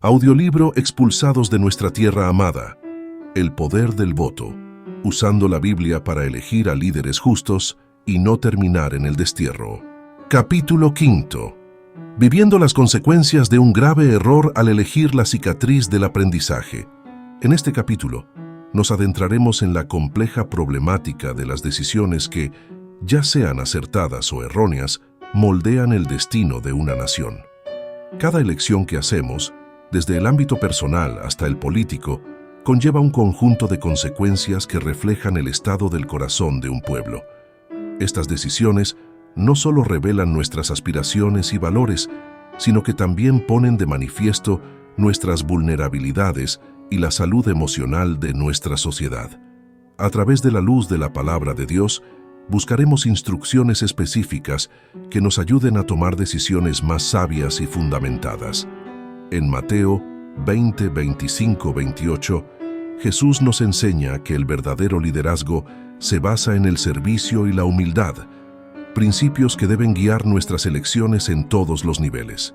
Audiolibro Expulsados de nuestra tierra amada. El poder del voto. Usando la Biblia para elegir a líderes justos y no terminar en el destierro. Capítulo 5. Viviendo las consecuencias de un grave error al elegir la cicatriz del aprendizaje. En este capítulo, nos adentraremos en la compleja problemática de las decisiones que, ya sean acertadas o erróneas, moldean el destino de una nación. Cada elección que hacemos, desde el ámbito personal hasta el político, conlleva un conjunto de consecuencias que reflejan el estado del corazón de un pueblo. Estas decisiones no solo revelan nuestras aspiraciones y valores, sino que también ponen de manifiesto nuestras vulnerabilidades y la salud emocional de nuestra sociedad. A través de la luz de la palabra de Dios, buscaremos instrucciones específicas que nos ayuden a tomar decisiones más sabias y fundamentadas. En Mateo 20, 25, 28, Jesús nos enseña que el verdadero liderazgo se basa en el servicio y la humildad, principios que deben guiar nuestras elecciones en todos los niveles.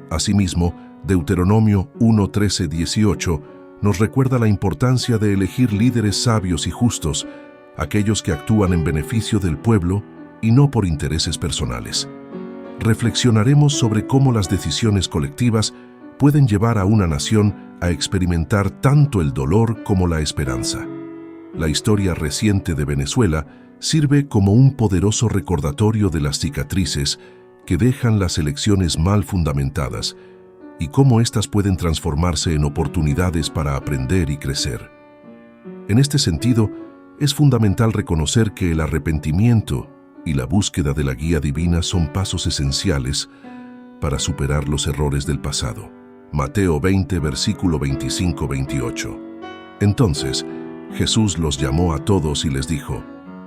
Asimismo, Deuteronomio 1, 13, 18 nos recuerda la importancia de elegir líderes sabios y justos, aquellos que actúan en beneficio del pueblo y no por intereses personales. Reflexionaremos sobre cómo las decisiones colectivas pueden llevar a una nación a experimentar tanto el dolor como la esperanza. La historia reciente de Venezuela sirve como un poderoso recordatorio de las cicatrices que dejan las elecciones mal fundamentadas y cómo éstas pueden transformarse en oportunidades para aprender y crecer. En este sentido, es fundamental reconocer que el arrepentimiento y la búsqueda de la guía divina son pasos esenciales para superar los errores del pasado. Mateo 20, versículo 25-28. Entonces, Jesús los llamó a todos y les dijo: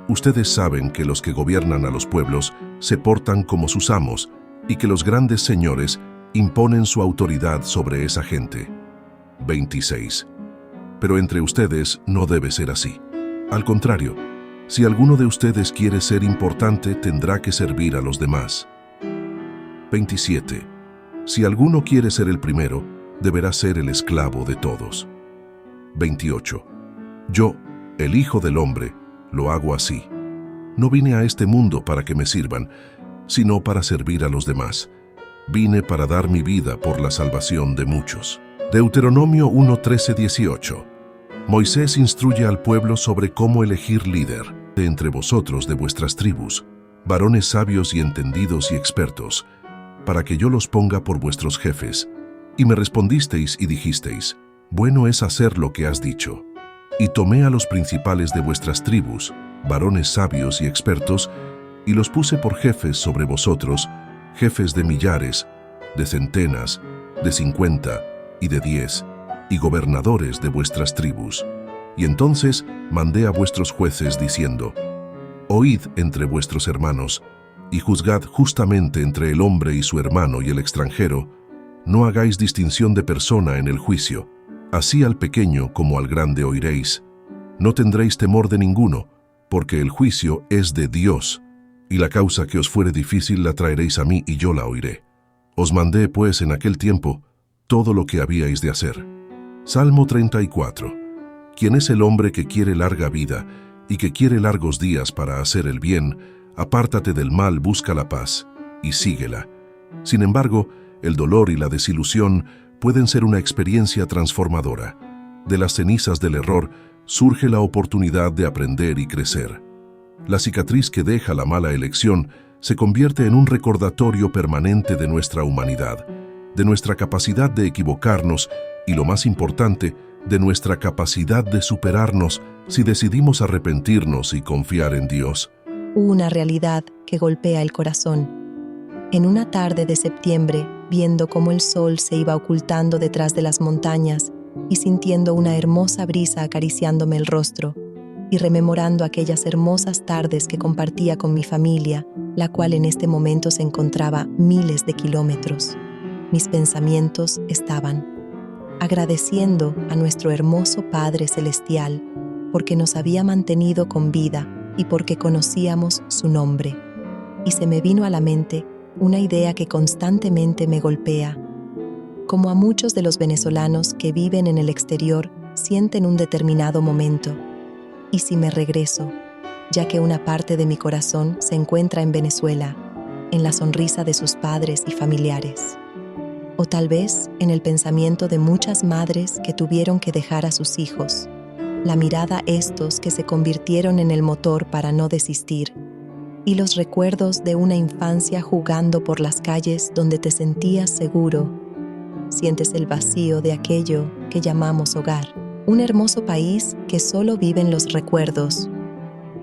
Ustedes saben que los que gobiernan a los pueblos se portan como sus amos y que los grandes señores imponen su autoridad sobre esa gente. 26. Pero entre ustedes no debe ser así. Al contrario, si alguno de ustedes quiere ser importante, tendrá que servir a los demás. 27. Si alguno quiere ser el primero, deberá ser el esclavo de todos. 28. Yo, el Hijo del Hombre, lo hago así. No vine a este mundo para que me sirvan, sino para servir a los demás. Vine para dar mi vida por la salvación de muchos. Deuteronomio 1, 13, 18. Moisés instruye al pueblo sobre cómo elegir líder de entre vosotros de vuestras tribus, varones sabios y entendidos y expertos, para que yo los ponga por vuestros jefes. Y me respondisteis y dijisteis: bueno es hacer lo que has dicho. Y tomé a los principales de vuestras tribus, varones sabios y expertos, y los puse por jefes sobre vosotros, jefes de millares, de centenas, de 50 y de 10, y gobernadores de vuestras tribus. Y entonces mandé a vuestros jueces diciendo: oíd entre vuestros hermanos, y juzgad justamente entre el hombre y su hermano y el extranjero. No hagáis distinción de persona en el juicio. Así al pequeño como al grande oiréis. No tendréis temor de ninguno, porque el juicio es de Dios, y la causa que os fuere difícil la traeréis a mí y yo la oiré. Os mandé, pues, en aquel tiempo todo lo que habíais de hacer. Salmo 34. ¿Quién es el hombre que quiere larga vida y que quiere largos días para hacer el bien? Apártate del mal, busca la paz, y síguela. Sin embargo, el dolor y la desilusión pueden ser una experiencia transformadora. De las cenizas del error surge la oportunidad de aprender y crecer. La cicatriz que deja la mala elección se convierte en un recordatorio permanente de nuestra humanidad, de nuestra capacidad de equivocarnos y, lo más importante, de nuestra capacidad de superarnos si decidimos arrepentirnos y confiar en Dios. Una realidad que golpea el corazón. En una tarde de septiembre, viendo cómo el sol se iba ocultando detrás de las montañas y sintiendo una hermosa brisa acariciándome el rostro, y rememorando aquellas hermosas tardes que compartía con mi familia, la cual en este momento se encontraba miles de kilómetros, mis pensamientos estaban agradeciendo a nuestro hermoso Padre Celestial porque nos había mantenido con vida y porque conocíamos su nombre. Y se me vino a la mente una idea que constantemente me golpea. como a muchos de los venezolanos que viven en el exterior sienten un determinado momento. ¿Y si me regreso? Ya que una parte de mi corazón se encuentra en Venezuela, en la sonrisa de sus padres y familiares. O tal vez en el pensamiento de muchas madres que tuvieron que dejar a sus hijos, la mirada a estos que se convirtieron en el motor para no desistir, y los recuerdos de una infancia jugando por las calles donde te sentías seguro. Sientes el vacío de aquello que llamamos hogar, un hermoso país que solo viven los recuerdos,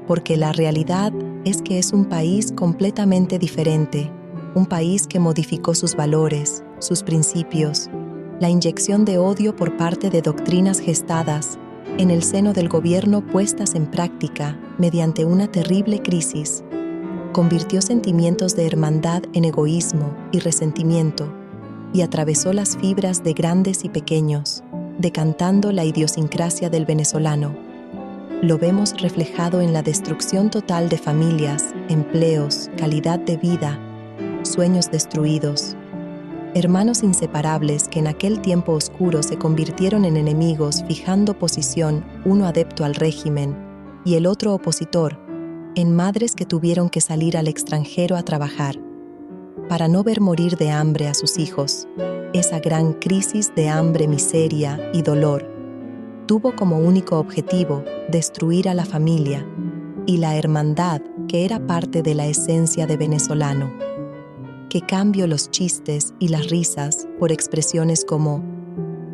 porque la realidad es que es un país completamente diferente, un país que modificó sus valores, sus principios, la inyección de odio por parte de doctrinas gestadas en el seno del gobierno puestas en práctica mediante una terrible crisis, convirtió sentimientos de hermandad en egoísmo y resentimiento y atravesó las fibras de grandes y pequeños, decantando la idiosincrasia del venezolano. Lo vemos reflejado en la destrucción total de familias, empleos, calidad de vida, sueños destruidos. Hermanos inseparables que en aquel tiempo oscuro se convirtieron en enemigos fijando posición, uno adepto al régimen y el otro opositor, en madres que tuvieron que salir al extranjero a trabajar para no ver morir de hambre a sus hijos. Esa gran crisis de hambre, miseria y dolor tuvo como único objetivo destruir a la familia y la hermandad que era parte de la esencia de venezolano. Que cambio los chistes y las risas por expresiones como: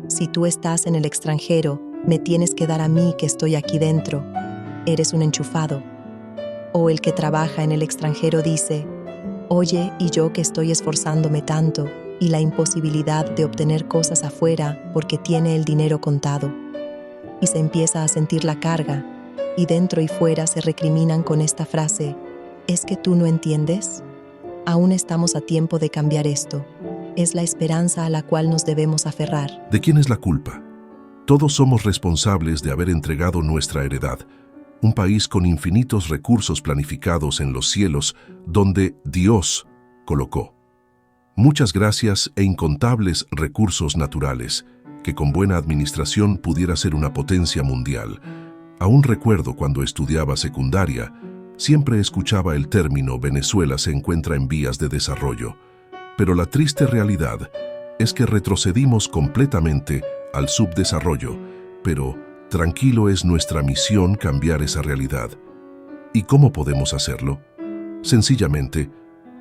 si tú estás en el extranjero, me tienes que dar a mí que estoy aquí dentro, eres un enchufado. O el que trabaja en el extranjero dice: oye, y yo que estoy esforzándome tanto, y la imposibilidad de obtener cosas afuera porque tiene el dinero contado. Y se empieza a sentir la carga, y dentro y fuera se recriminan con esta frase: ¿es que tú no entiendes? Aún estamos a tiempo de cambiar esto. Es la esperanza a la cual nos debemos aferrar. ¿De quién es la culpa? Todos somos responsables de haber entregado nuestra heredad, un país con infinitos recursos planificados en los cielos donde Dios colocó. Muchas gracias e incontables recursos naturales, que con buena administración pudiera ser una potencia mundial. Aún recuerdo cuando estudiaba secundaria, siempre escuchaba el término Venezuela se encuentra en vías de desarrollo, pero la triste realidad es que retrocedimos completamente al subdesarrollo, pero tranquilo, es nuestra misión cambiar esa realidad. ¿Y cómo podemos hacerlo? Sencillamente,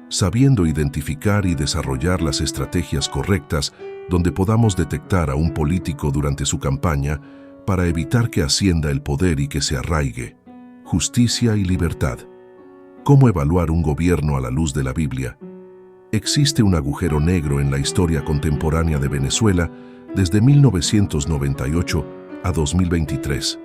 sabiendo identificar y desarrollar las estrategias correctas donde podamos detectar a un político durante su campaña para evitar que ascienda el poder y que se arraigue. Justicia y libertad. ¿Cómo evaluar un gobierno a la luz de la Biblia? Existe un agujero negro en la historia contemporánea de Venezuela desde 1998 a 2023.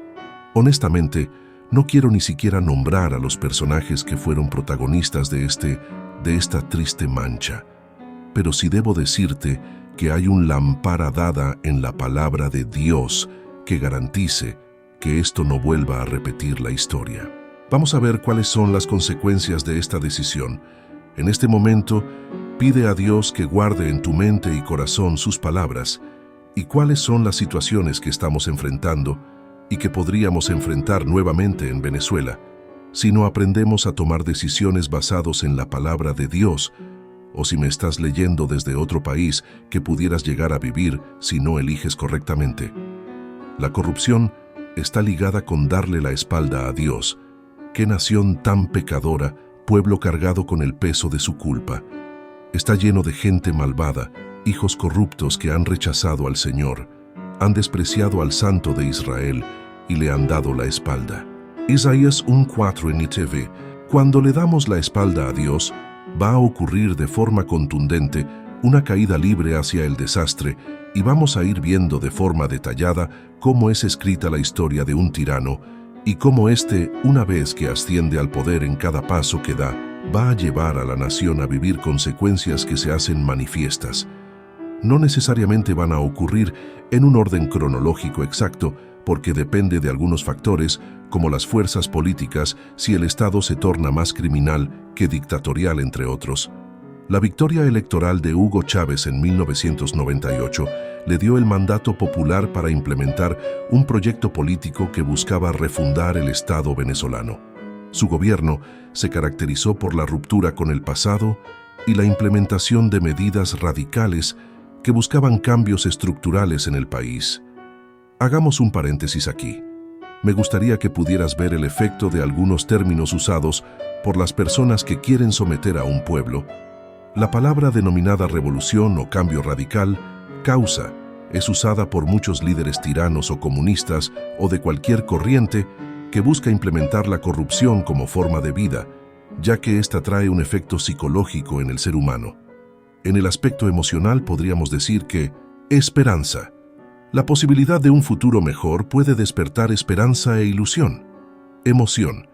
Honestamente, no quiero ni siquiera nombrar a los personajes que fueron protagonistas de esta triste mancha. Pero sí debo decirte que hay un lámpara dada en la palabra de Dios que garantice que esto no vuelva a repetir la historia. Vamos a ver cuáles son las consecuencias de esta decisión. En este momento, pide a Dios que guarde en tu mente y corazón sus palabras y cuáles son las situaciones que estamos enfrentando y que podríamos enfrentar nuevamente en Venezuela si no aprendemos a tomar decisiones basados en la palabra de Dios, o si me estás leyendo desde otro país que pudieras llegar a vivir si no eliges correctamente. La corrupción está ligada con darle la espalda a Dios. ¡Qué nación tan pecadora, pueblo cargado con el peso de su culpa! Está lleno de gente malvada, hijos corruptos que han rechazado al Señor, han despreciado al Santo de Israel y le han dado la espalda. Isaías 1:4 en ITV. Cuando le damos la espalda a Dios, va a ocurrir de forma contundente una caída libre hacia el desastre y vamos a ir viendo de forma detallada cómo es escrita la historia de un tirano y cómo éste, una vez que asciende al poder en cada paso que da, va a llevar a la nación a vivir consecuencias que se hacen manifiestas. No necesariamente van a ocurrir en un orden cronológico exacto, porque depende de algunos factores, como las fuerzas políticas, si el Estado se torna más criminal que dictatorial, entre otros. La victoria electoral de Hugo Chávez en 1998 le dio el mandato popular para implementar un proyecto político que buscaba refundar el Estado venezolano. Su gobierno se caracterizó por la ruptura con el pasado y la implementación de medidas radicales que buscaban cambios estructurales en el país. Hagamos un paréntesis aquí. Me gustaría que pudieras ver el efecto de algunos términos usados por las personas que quieren someter a un pueblo. La palabra denominada revolución o cambio radical, causa, es usada por muchos líderes tiranos o comunistas o de cualquier corriente que busca implementar la corrupción como forma de vida, ya que ésta trae un efecto psicológico en el ser humano. En el aspecto emocional podríamos decir que esperanza. La posibilidad de un futuro mejor puede despertar esperanza e ilusión. Emoción.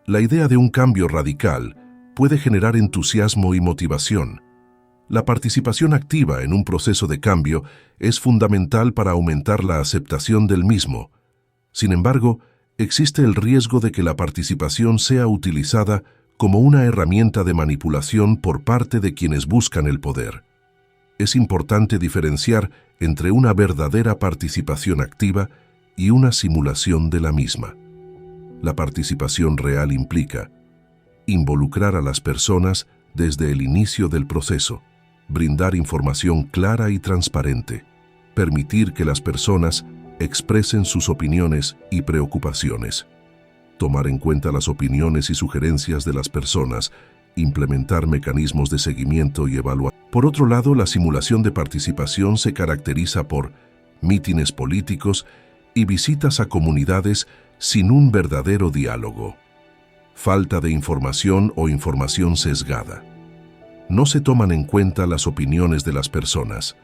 La idea de un cambio radical puede generar entusiasmo y motivación. La participación activa en un proceso de cambio es fundamental para aumentar la aceptación del mismo. Sin embargo, existe el riesgo de que la participación sea utilizada como una herramienta de manipulación por parte de quienes buscan el poder. Es importante diferenciar entre una verdadera participación activa y una simulación de la misma. La participación real implica involucrar a las personas desde el inicio del proceso, brindar información clara y transparente, permitir que las personas expresen sus opiniones y preocupaciones, tomar en cuenta las opiniones y sugerencias de las personas, implementar mecanismos de seguimiento y evaluación. Por otro lado, la simulación de participación se caracteriza por mítines políticos y visitas a comunidades sin un verdadero diálogo. Falta de información o información sesgada. No se toman en cuenta las opiniones de las personas.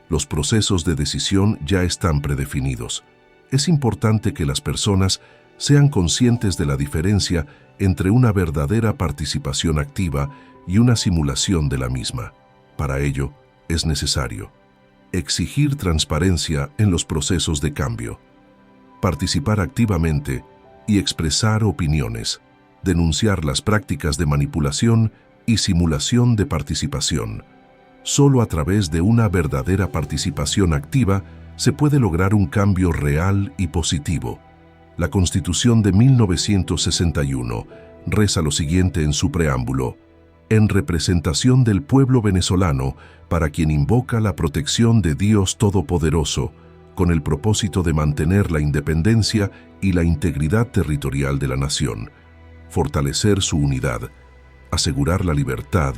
Los procesos de decisión ya están predefinidos. Es importante que las personas sean conscientes de la diferencia entre una verdadera participación activa y una simulación de la misma. Para ello, es necesario exigir transparencia en los procesos de cambio, participar activamente y expresar opiniones, denunciar las prácticas de manipulación y simulación de participación. Solo a través de una verdadera participación activa se puede lograr un cambio real y positivo. La Constitución de 1961 reza lo siguiente en su preámbulo: en representación del pueblo venezolano, para quien invoca la protección de Dios Todopoderoso, con el propósito de mantener la independencia y la integridad territorial de la nación, fortalecer su unidad, asegurar la libertad,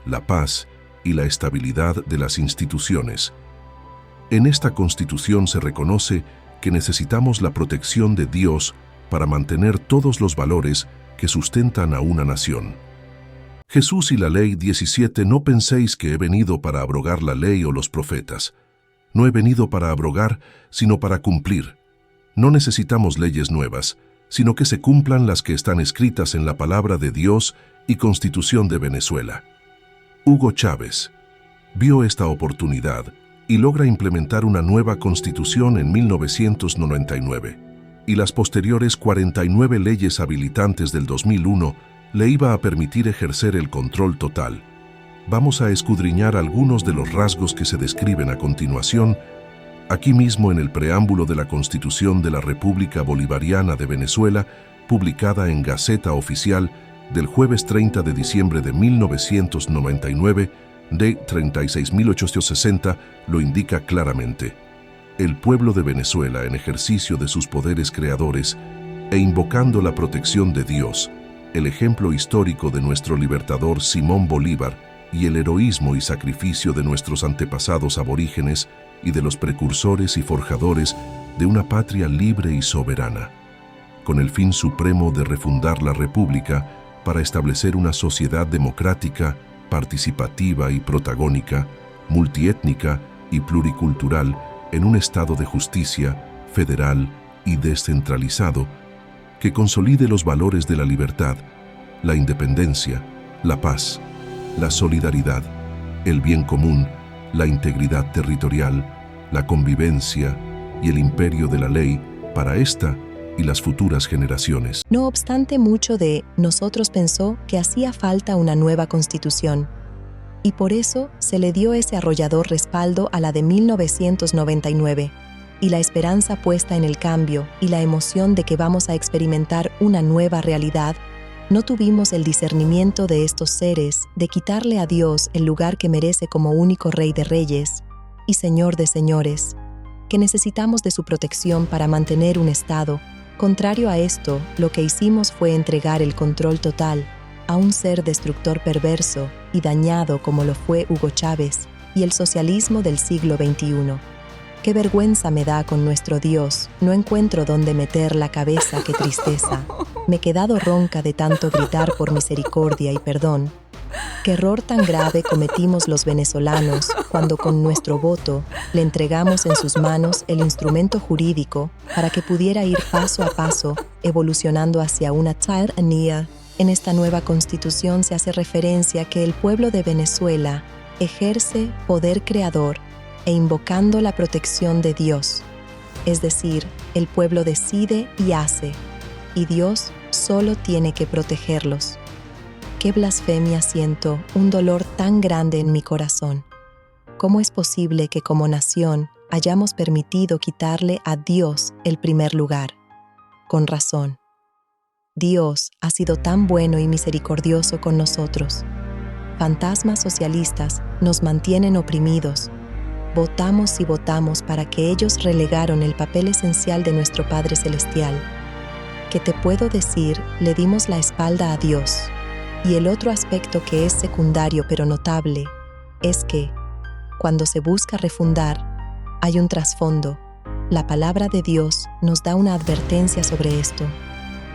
la paz y la estabilidad de las instituciones. En esta Constitución se reconoce que necesitamos la protección de Dios para mantener todos los valores que sustentan a una nación. Jesús y la Ley 17: no penséis que he venido para abrogar la ley o los profetas. No he venido para abrogar, sino para cumplir. No necesitamos leyes nuevas, sino que se cumplan las que están escritas en la palabra de Dios y Constitución de Venezuela. Hugo Chávez vio esta oportunidad y logra implementar una nueva Constitución en 1999, y las posteriores 49 leyes habilitantes del 2001 le iba a permitir ejercer el control total. Vamos a escudriñar algunos de los rasgos que se describen a continuación, aquí mismo en el preámbulo de la Constitución de la República Bolivariana de Venezuela, publicada en Gaceta Oficial del jueves 30 de diciembre de 1999, de 36.860, lo indica claramente. El pueblo de Venezuela, en ejercicio de sus poderes creadores e invocando la protección de Dios, el ejemplo histórico de nuestro libertador Simón Bolívar y el heroísmo y sacrificio de nuestros antepasados aborígenes y de los precursores y forjadores de una patria libre y soberana, con el fin supremo de refundar la República para establecer una sociedad democrática, participativa y protagónica, multiétnica y pluricultural en un estado de justicia, federal y descentralizado, que consolide los valores de la libertad, la independencia, la paz, la solidaridad, el bien común, la integridad territorial, la convivencia y el imperio de la ley para esta y las futuras generaciones. No obstante, mucho de nosotros pensó que hacía falta una nueva constitución. y por eso se le dio ese arrollador respaldo a la de 1999, y la esperanza puesta en el cambio y la emoción de que vamos a experimentar una nueva realidad. No tuvimos el discernimiento de estos seres de quitarle a Dios el lugar que merece como único Rey de Reyes y Señor de Señores, que necesitamos de su protección para mantener un estado. Contrario a esto, lo que hicimos fue entregar el control total a un ser destructor perverso y dañado como lo fue Hugo Chávez y el socialismo del siglo XXI. Qué vergüenza me da con nuestro Dios, no encuentro dónde meter la cabeza, qué tristeza. Me he quedado ronca de tanto gritar por misericordia y perdón. Qué error tan grave cometimos los venezolanos cuando con nuestro voto le entregamos en sus manos el instrumento jurídico para que pudiera ir paso a paso evolucionando hacia una tiranía. En esta nueva constitución se hace referencia que el pueblo de Venezuela ejerce poder creador e invocando la protección de Dios. Es decir, el pueblo decide y hace, y Dios solo tiene que protegerlos. Qué blasfemia siento, un dolor tan grande en mi corazón. ¿Cómo es posible que como nación hayamos permitido quitarle a Dios el primer lugar? Con razón. Dios ha sido tan bueno y misericordioso con nosotros. Fantasmas socialistas nos mantienen oprimidos. Votamos y votamos para que ellos relegaron el papel esencial de nuestro Padre Celestial. ¿Qué te puedo decir? Le dimos la espalda a Dios. Y el otro aspecto que es secundario pero notable es que, cuando se busca refundar, hay un trasfondo. La palabra de Dios nos da una advertencia sobre esto.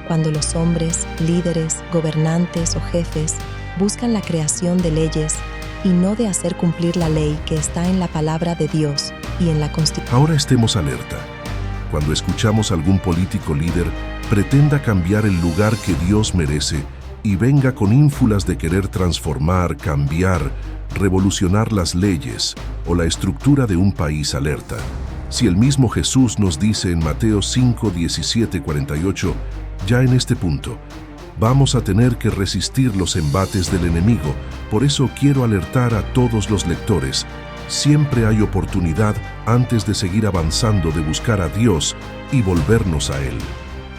Cuando los hombres, líderes, gobernantes o jefes buscan la creación de leyes y no de hacer cumplir la ley que está en la palabra de Dios y en la Constitución. Ahora estemos alerta. Cuando escuchamos a algún político líder pretenda cambiar el lugar que Dios merece y venga con ínfulas de querer transformar, cambiar, revolucionar las leyes o la estructura de un país, alerta. Si el mismo Jesús nos dice en Mateo 5, 17, 48, ya en este punto, vamos a tener que resistir los embates del enemigo. Por eso quiero alertar a todos los lectores. Siempre hay oportunidad antes de seguir avanzando de buscar a Dios y volvernos a Él.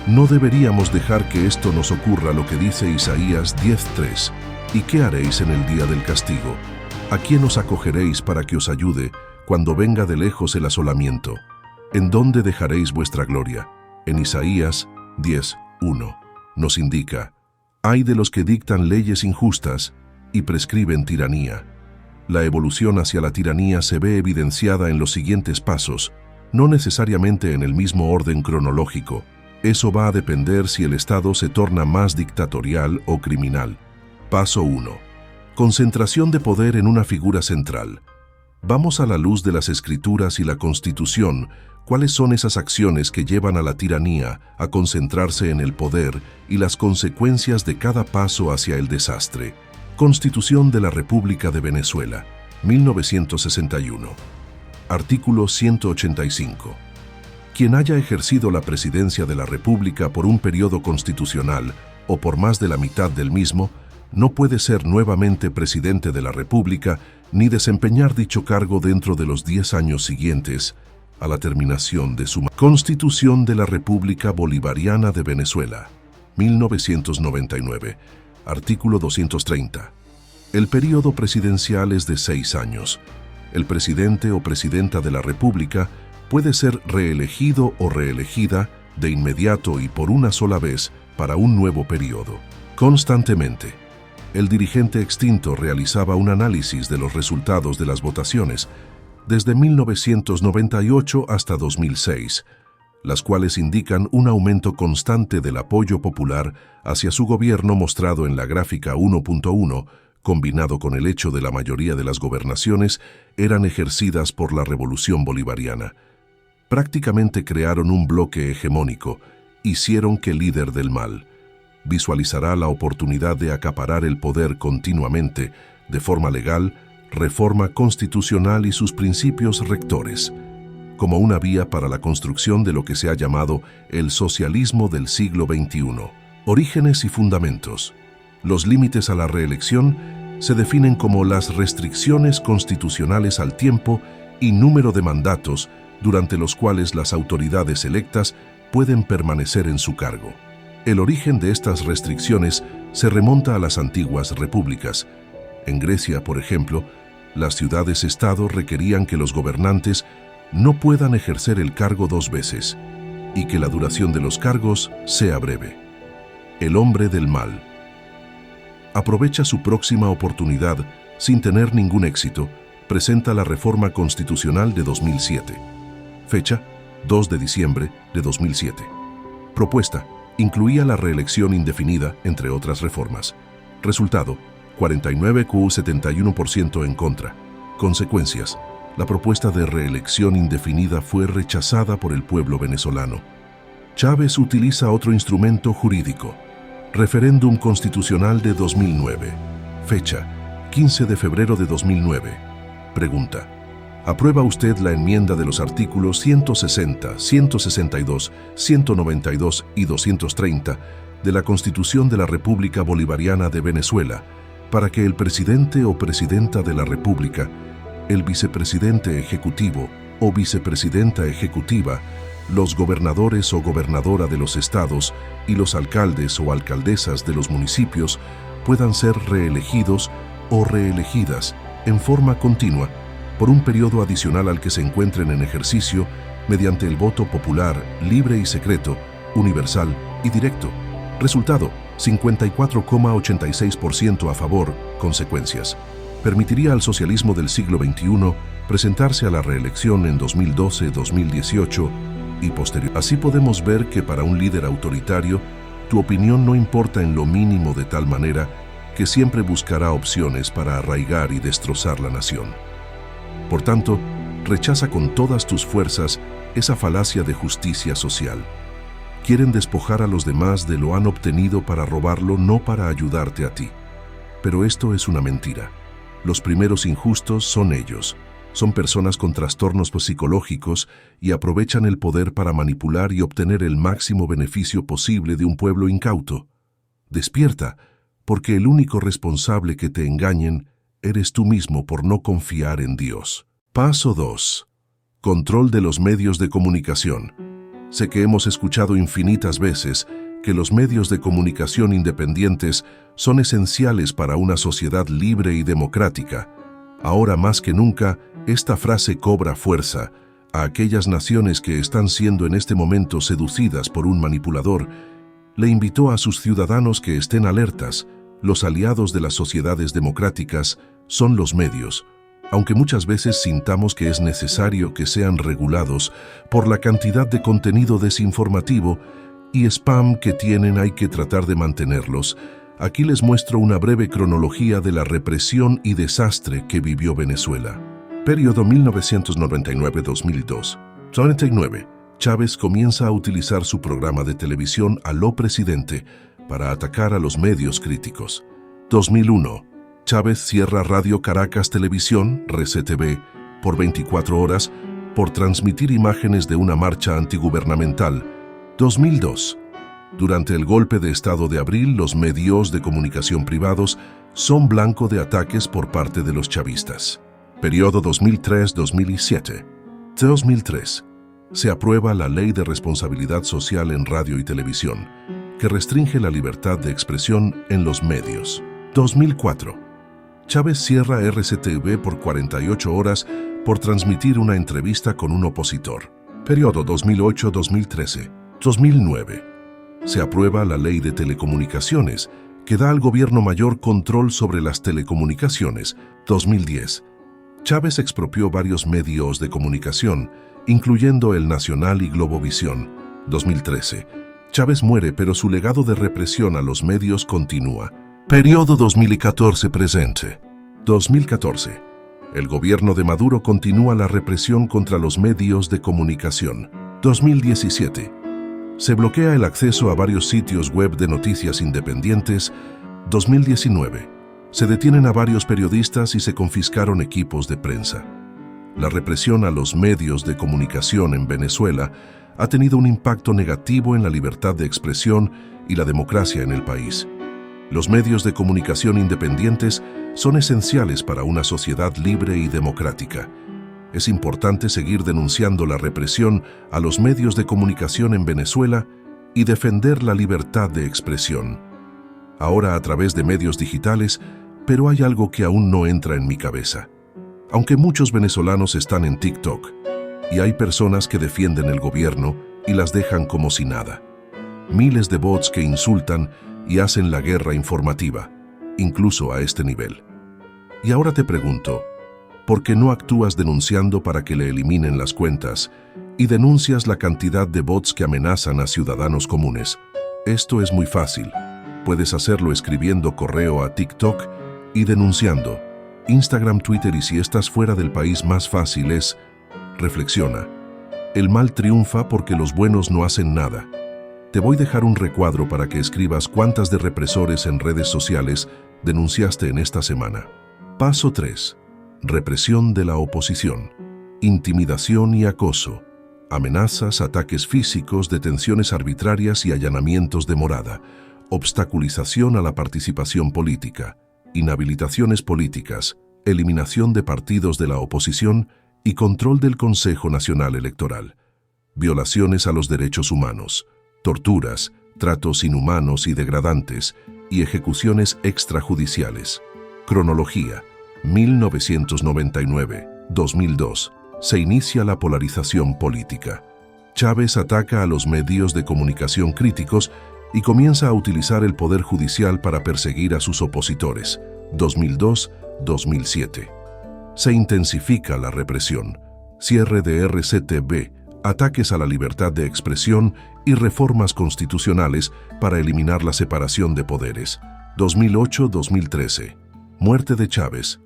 No deberíamos dejar que esto nos ocurra, lo que dice Isaías 10:3. ¿Y qué haréis en el día del castigo? ¿A quién os acogeréis para que os ayude cuando venga de lejos el asolamiento? ¿En dónde dejaréis vuestra gloria? En Isaías 10:1 nos indica: hay de los que dictan leyes injustas y prescriben tiranía. La evolución hacia la tiranía se ve evidenciada en los siguientes pasos, no necesariamente en el mismo orden cronológico. Eso va a depender si el Estado se torna más dictatorial o criminal. Paso 1. Concentración de poder en una figura central. Vamos a la luz de las Escrituras y la Constitución. ¿Cuáles son esas acciones que llevan a la tiranía a concentrarse en el poder y las consecuencias de cada paso hacia el desastre? Constitución de la República de Venezuela, 1961. Artículo 185. Quien haya ejercido la presidencia de la República por un periodo constitucional o por más de la mitad del mismo, no puede ser nuevamente presidente de la República ni desempeñar dicho cargo dentro de los 10 años siguientes a la terminación de su Constitución de la República Bolivariana de Venezuela, 1999, artículo 230. El período presidencial es de 6 años. El presidente o presidenta de la República puede ser reelegido o reelegida de inmediato y por una sola vez para un nuevo periodo. Constantemente, el dirigente extinto realizaba un análisis de los resultados de las votaciones desde 1998 hasta 2006, las cuales indican un aumento constante del apoyo popular hacia su gobierno mostrado en la gráfica 1.1, combinado con el hecho de la mayoría de las gobernaciones eran ejercidas por la Revolución Bolivariana. Prácticamente crearon un bloque hegemónico, hicieron que el líder del mal visualizará la oportunidad de acaparar el poder continuamente, de forma legal, reforma constitucional y sus principios rectores, como una vía para la construcción de lo que se ha llamado el socialismo del siglo XXI. Orígenes y fundamentos. Los límites a la reelección se definen como las restricciones constitucionales al tiempo y número de mandatos durante los cuales las autoridades electas pueden permanecer en su cargo. El origen de estas restricciones se remonta a las antiguas repúblicas. En Grecia, por ejemplo, las ciudades-estado requerían que los gobernantes no puedan ejercer el cargo 2 veces y que la duración de los cargos sea breve. El hombre del mal aprovecha su próxima oportunidad sin tener ningún éxito, presenta la reforma constitucional de 2007. Fecha: 2 de diciembre de 2007. Propuesta: incluía la reelección indefinida, entre otras reformas. Resultado: 49,71% en contra. Consecuencias: la propuesta de reelección indefinida fue rechazada por el pueblo venezolano. Chávez utiliza otro instrumento jurídico: Referéndum Constitucional de 2009. Fecha: 15 de febrero de 2009. Pregunta: ¿aprueba usted la enmienda de los artículos 160, 162, 192 y 230 de la Constitución de la República Bolivariana de Venezuela para que el presidente o presidenta de la República, el vicepresidente ejecutivo o vicepresidenta ejecutiva, los gobernadores o gobernadora de los estados y los alcaldes o alcaldesas de los municipios puedan ser reelegidos o reelegidas en forma continua por un periodo adicional al que se encuentren en ejercicio mediante el voto popular, libre y secreto, universal y directo? Resultado: 54,86% a favor. Consecuencias: permitiría al socialismo del siglo XXI presentarse a la reelección en 2012, 2018 y posterior. Así podemos ver que para un líder autoritario, tu opinión no importa en lo mínimo, de tal manera que siempre buscará opciones para arraigar y destrozar la nación. Por tanto, rechaza con todas tus fuerzas esa falacia de justicia social. Quieren despojar a los demás de lo han obtenido para robarlo, no para ayudarte a ti. Pero esto es una mentira. Los primeros injustos son ellos. Son personas con trastornos psicológicos y aprovechan el poder para manipular y obtener el máximo beneficio posible de un pueblo incauto. Despierta, porque el único responsable que te engañen eres tú mismo por no confiar en Dios. Paso 2. Control de los medios de comunicación. Sé que hemos escuchado infinitas veces que los medios de comunicación independientes son esenciales para una sociedad libre y democrática. Ahora más que nunca, esta frase cobra fuerza a aquellas naciones que están siendo en este momento seducidas por un manipulador. Le invitó a sus ciudadanos que estén alertas. Los aliados de las sociedades democráticas son los medios, aunque muchas veces sintamos que es necesario que sean regulados por la cantidad de contenido desinformativo y spam que tienen. Hay que tratar de mantenerlos. Aquí les muestro una breve cronología de la represión y desastre que vivió Venezuela. Periodo 1999-2002. 39. Chávez comienza a utilizar su programa de televisión Aló Presidente para atacar a los medios críticos. 2001. Chávez cierra Radio Caracas Televisión, RCTV, por 24 horas por transmitir imágenes de una marcha antigubernamental. 2002. Durante el golpe de Estado de abril, los medios de comunicación privados son blanco de ataques por parte de los chavistas. Periodo 2003-2007. 2003. Se aprueba la Ley de Responsabilidad Social en Radio y Televisión, que restringe la libertad de expresión en los medios. 2004. Chávez cierra RCTV por 48 horas por transmitir una entrevista con un opositor. Periodo 2008-2013. 2009. Se aprueba la Ley de Telecomunicaciones, que da al gobierno mayor control sobre las telecomunicaciones. 2010. Chávez expropió varios medios de comunicación, incluyendo El Nacional y Globovisión. 2013. Chávez muere, pero su legado de represión a los medios continúa. Periodo 2014-presente. 2014. El gobierno de Maduro continúa la represión contra los medios de comunicación. 2017. Se bloquea el acceso a varios sitios web de noticias independientes. 2019. Se detienen a varios periodistas y se confiscaron equipos de prensa. La represión a los medios de comunicación en Venezuela ha tenido un impacto negativo en la libertad de expresión y la democracia en el país. Los medios de comunicación independientes son esenciales para una sociedad libre y democrática. Es importante seguir denunciando la represión a los medios de comunicación en Venezuela y defender la libertad de expresión. Ahora a través de medios digitales, pero hay algo que aún no entra en mi cabeza. Aunque muchos venezolanos están en TikTok, y hay personas que defienden el gobierno y las dejan como si nada. Miles de bots que insultan y hacen la guerra informativa, incluso a este nivel. Y ahora te pregunto, ¿por qué no actúas denunciando para que le eliminen las cuentas y denuncias la cantidad de bots que amenazan a ciudadanos comunes? Esto es muy fácil. Puedes hacerlo escribiendo correo a TikTok y denunciando. Instagram, Twitter y si estás fuera del país más fácil es, reflexiona. El mal triunfa porque los buenos no hacen nada. Te voy a dejar un recuadro para que escribas cuántas de represores en redes sociales denunciaste en esta semana. Paso 3. Represión de la oposición. Intimidación y acoso. Amenazas, ataques físicos, detenciones arbitrarias y allanamientos de morada. Obstaculización a la participación política. Inhabilitaciones políticas. Eliminación de partidos de la oposición y control del Consejo Nacional Electoral. Violaciones a los derechos humanos. Torturas, tratos inhumanos y degradantes y ejecuciones extrajudiciales. Cronología. 1999-2002. Se inicia la polarización política. Chávez ataca a los medios de comunicación críticos y comienza a utilizar el Poder Judicial para perseguir a sus opositores. 2002-2007. Se intensifica la represión. Cierre de RCTV, ataques a la libertad de expresión y reformas constitucionales para eliminar la separación de poderes. 2008-2013. Muerte de Chávez.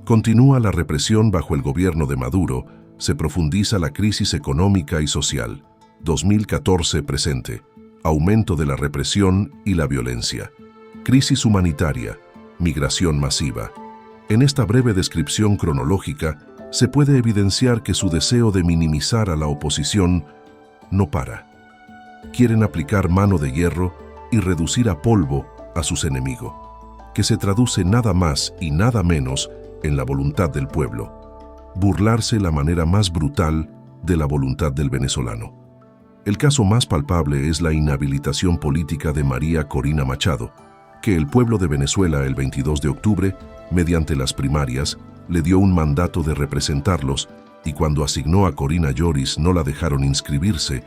Continúa la represión bajo el gobierno de Maduro, se profundiza la crisis económica y social. 2014-presente. Aumento de la represión y la violencia. Crisis humanitaria. Migración masiva. En esta breve descripción cronológica, se puede evidenciar que su deseo de minimizar a la oposición no para. Quieren aplicar mano de hierro y reducir a polvo a sus enemigos, que se traduce nada más y nada menos en la voluntad del pueblo. Burlarse la manera más brutal de la voluntad del venezolano. El caso más palpable es la inhabilitación política de María Corina Machado, que el pueblo de Venezuela el 22 de octubre, mediante las primarias, le dio un mandato de representarlos y cuando asignó a Corina Lloris no la dejaron inscribirse,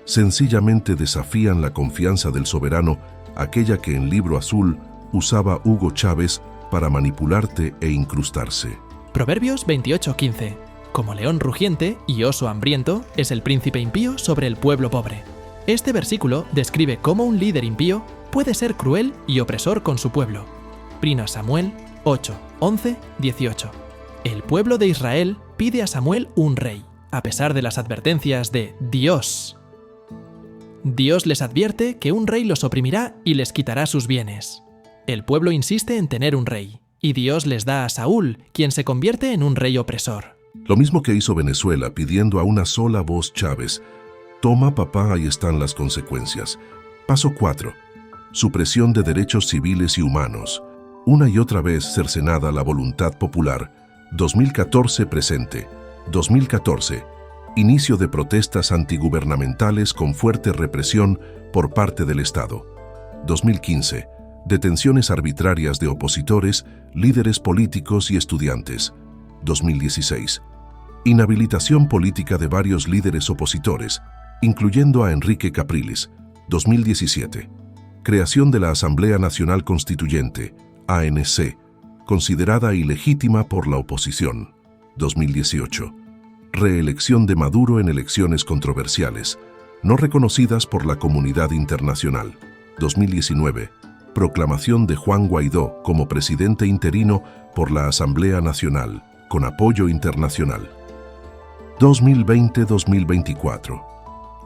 sencillamente desafían la confianza del soberano, aquella que en Libro Azul usaba Hugo Chávez para manipularte e incrustarse. Proverbios 28:15. Como león rugiente y oso hambriento es el príncipe impío sobre el pueblo pobre. Este versículo describe cómo un líder impío puede ser cruel y opresor con su pueblo. 1 Samuel 8, 11, 18. El pueblo de Israel pide a Samuel un rey, a pesar de las advertencias de Dios. Dios les advierte que un rey los oprimirá y les quitará sus bienes. El pueblo insiste en tener un rey, y Dios les da a Saúl, quien se convierte en un rey opresor. Lo mismo que hizo Venezuela pidiendo a una sola voz Chávez. Toma, papá, ahí están las consecuencias. Paso 4. Supresión de derechos civiles y humanos. Una y otra vez cercenada la voluntad popular. 2014-presente. 2014. Inicio de protestas antigubernamentales con fuerte represión por parte del Estado. 2015. Detenciones arbitrarias de opositores, líderes políticos y estudiantes. 2016. Inhabilitación política de varios líderes opositores, incluyendo a Enrique Capriles. 2017. Creación de la Asamblea Nacional Constituyente, ANC, considerada ilegítima por la oposición. 2018. Reelección de Maduro en elecciones controversiales, no reconocidas por la comunidad internacional. 2019. Proclamación de Juan Guaidó como presidente interino por la Asamblea Nacional, con apoyo internacional. 2020-2024.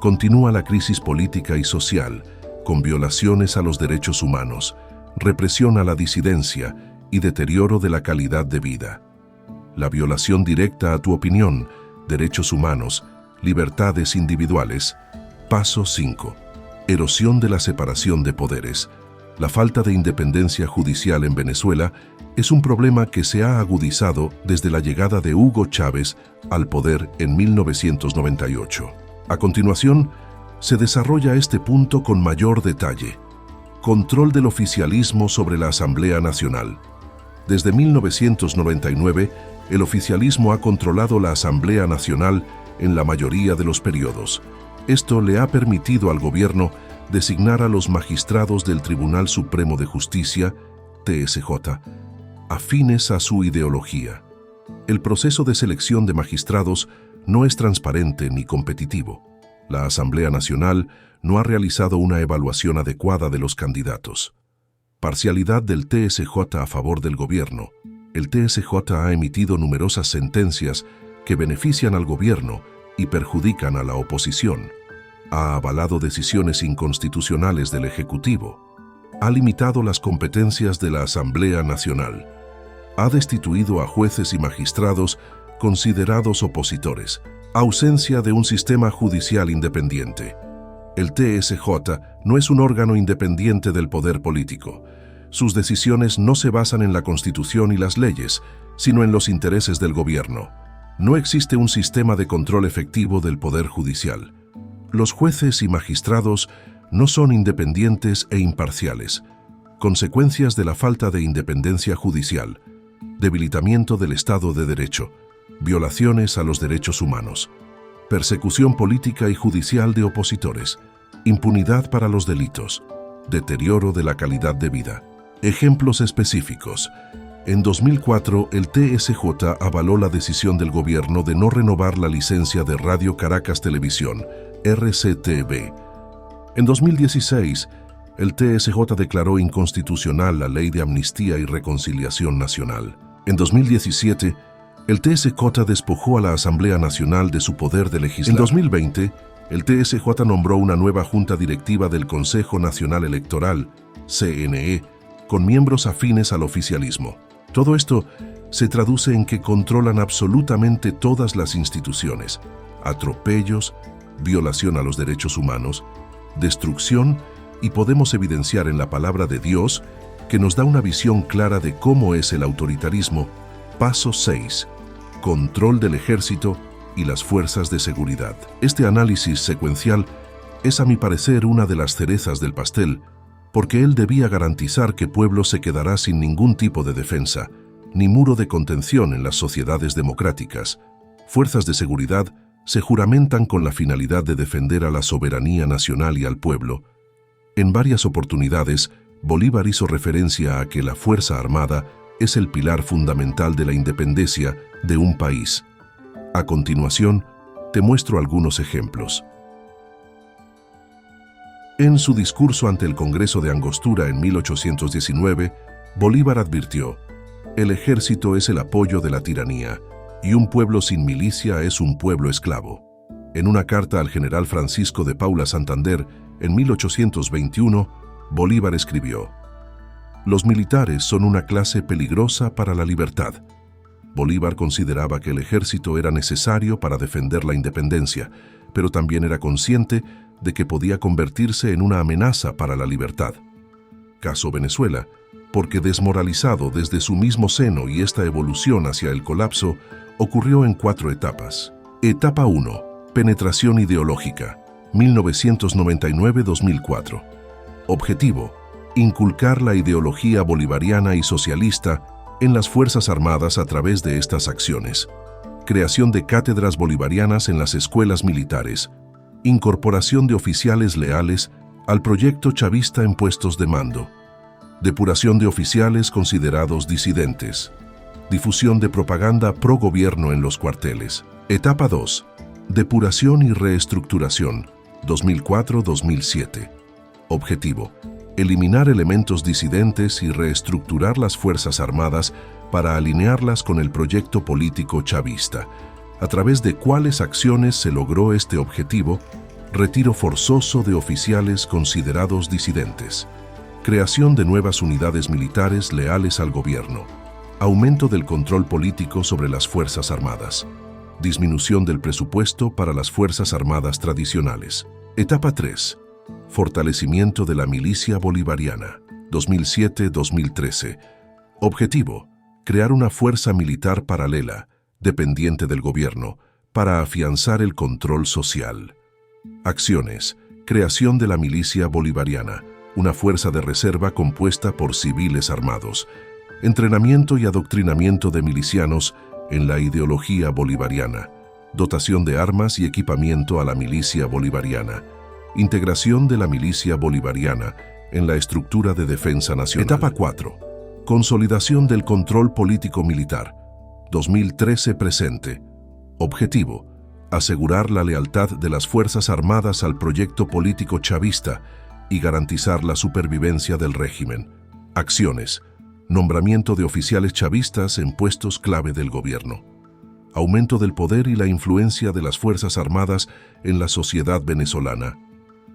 Continúa la crisis política y social, con violaciones a los derechos humanos, represión a la disidencia y deterioro de la calidad de vida. La violación directa a tu opinión, derechos humanos, libertades individuales. Paso 5. Erosión de la separación de poderes. La falta de independencia judicial en Venezuela es un problema que se ha agudizado desde la llegada de Hugo Chávez al poder en 1998. A continuación, se desarrolla este punto con mayor detalle. Control del oficialismo sobre la Asamblea Nacional. Desde 1999, el oficialismo ha controlado la Asamblea Nacional en la mayoría de los periodos. Esto le ha permitido al gobierno designar a los magistrados del Tribunal Supremo de Justicia, TSJ, afines a su ideología. El proceso de selección de magistrados no es transparente ni competitivo. La Asamblea Nacional no ha realizado una evaluación adecuada de los candidatos. Parcialidad del TSJ a favor del gobierno. El TSJ ha emitido numerosas sentencias que benefician al gobierno y perjudican a la oposición. Ha avalado decisiones inconstitucionales del Ejecutivo. Ha limitado las competencias de la Asamblea Nacional. Ha destituido a jueces y magistrados considerados opositores. Ausencia de un sistema judicial independiente. El TSJ no es un órgano independiente del poder político. Sus decisiones no se basan en la Constitución y las leyes, sino en los intereses del gobierno. No existe un sistema de control efectivo del poder judicial. Los jueces y magistrados no son independientes e imparciales. Consecuencias de la falta de independencia judicial. Debilitamiento del Estado de Derecho. Violaciones a los derechos humanos. Persecución política y judicial de opositores. Impunidad para los delitos. Deterioro de la calidad de vida. Ejemplos específicos. En 2004, el TSJ avaló la decisión del gobierno de no renovar la licencia de Radio Caracas Televisión, RCTV. En 2016, el TSJ declaró inconstitucional la Ley de Amnistía y Reconciliación Nacional. En 2017, el TSJ despojó a la Asamblea Nacional de su poder de legislar. En 2020, el TSJ nombró una nueva junta directiva del Consejo Nacional Electoral, CNE, con miembros afines al oficialismo. Todo esto se traduce en que controlan absolutamente todas las instituciones, atropellos, violación a los derechos humanos, destrucción, y podemos evidenciar en la palabra de Dios que nos da una visión clara de cómo es el autoritarismo. Paso 6. Control del ejército y las fuerzas de seguridad. Este análisis secuencial es, a mi parecer, una de las cerezas del pastel, porque él debía garantizar que Pueblo se quedará sin ningún tipo de defensa, ni muro de contención en las sociedades democráticas. Fuerzas de seguridad se juramentan con la finalidad de defender a la soberanía nacional y al pueblo. En varias oportunidades, Bolívar hizo referencia a que la Fuerza Armada es el pilar fundamental de la independencia de un país. A continuación, te muestro algunos ejemplos. En su discurso ante el Congreso de Angostura en 1819, Bolívar advirtió: «El ejército es el apoyo de la tiranía, y un pueblo sin milicia es un pueblo esclavo». En una carta al general Francisco de Paula Santander, en 1821, Bolívar escribió: «Los militares son una clase peligrosa para la libertad». Bolívar consideraba que el ejército era necesario para defender la independencia, pero también era consciente de que podía convertirse en una amenaza para la libertad. Caso Venezuela, porque desmoralizado desde su mismo seno y esta evolución hacia el colapso ocurrió en 4 etapas. Etapa 1. Penetración ideológica, 1999-2004. Objetivo: inculcar la ideología bolivariana y socialista en las Fuerzas Armadas a través de estas acciones. Creación de cátedras bolivarianas en las escuelas militares. Incorporación de oficiales leales al proyecto chavista en puestos de mando. Depuración de oficiales considerados disidentes. Difusión de propaganda pro-gobierno en los cuarteles. Etapa 2. Depuración y reestructuración, 2004-2007. Objetivo: eliminar elementos disidentes y reestructurar las Fuerzas Armadas para alinearlas con el proyecto político chavista. ¿A través de cuáles acciones se logró este objetivo? Retiro forzoso de oficiales considerados disidentes. Creación de nuevas unidades militares leales al gobierno. Aumento del control político sobre las Fuerzas Armadas. Disminución del presupuesto para las Fuerzas Armadas tradicionales. Etapa 3. Fortalecimiento de la milicia bolivariana, 2007-2013. Objetivo: crear una fuerza militar paralela, dependiente del gobierno, para afianzar el control social. Acciones: creación de la milicia bolivariana, una fuerza de reserva compuesta por civiles armados. Entrenamiento y adoctrinamiento de milicianos en la ideología bolivariana. Dotación de armas y equipamiento a la milicia bolivariana. Integración de la milicia bolivariana en la estructura de defensa nacional. Etapa 4. Consolidación del control político-militar. 2013 presente. Objetivo: asegurar la lealtad de las Fuerzas Armadas al proyecto político chavista y garantizar la supervivencia del régimen. Acciones: nombramiento de oficiales chavistas en puestos clave del gobierno. Aumento del poder y la influencia de las Fuerzas Armadas en la sociedad venezolana.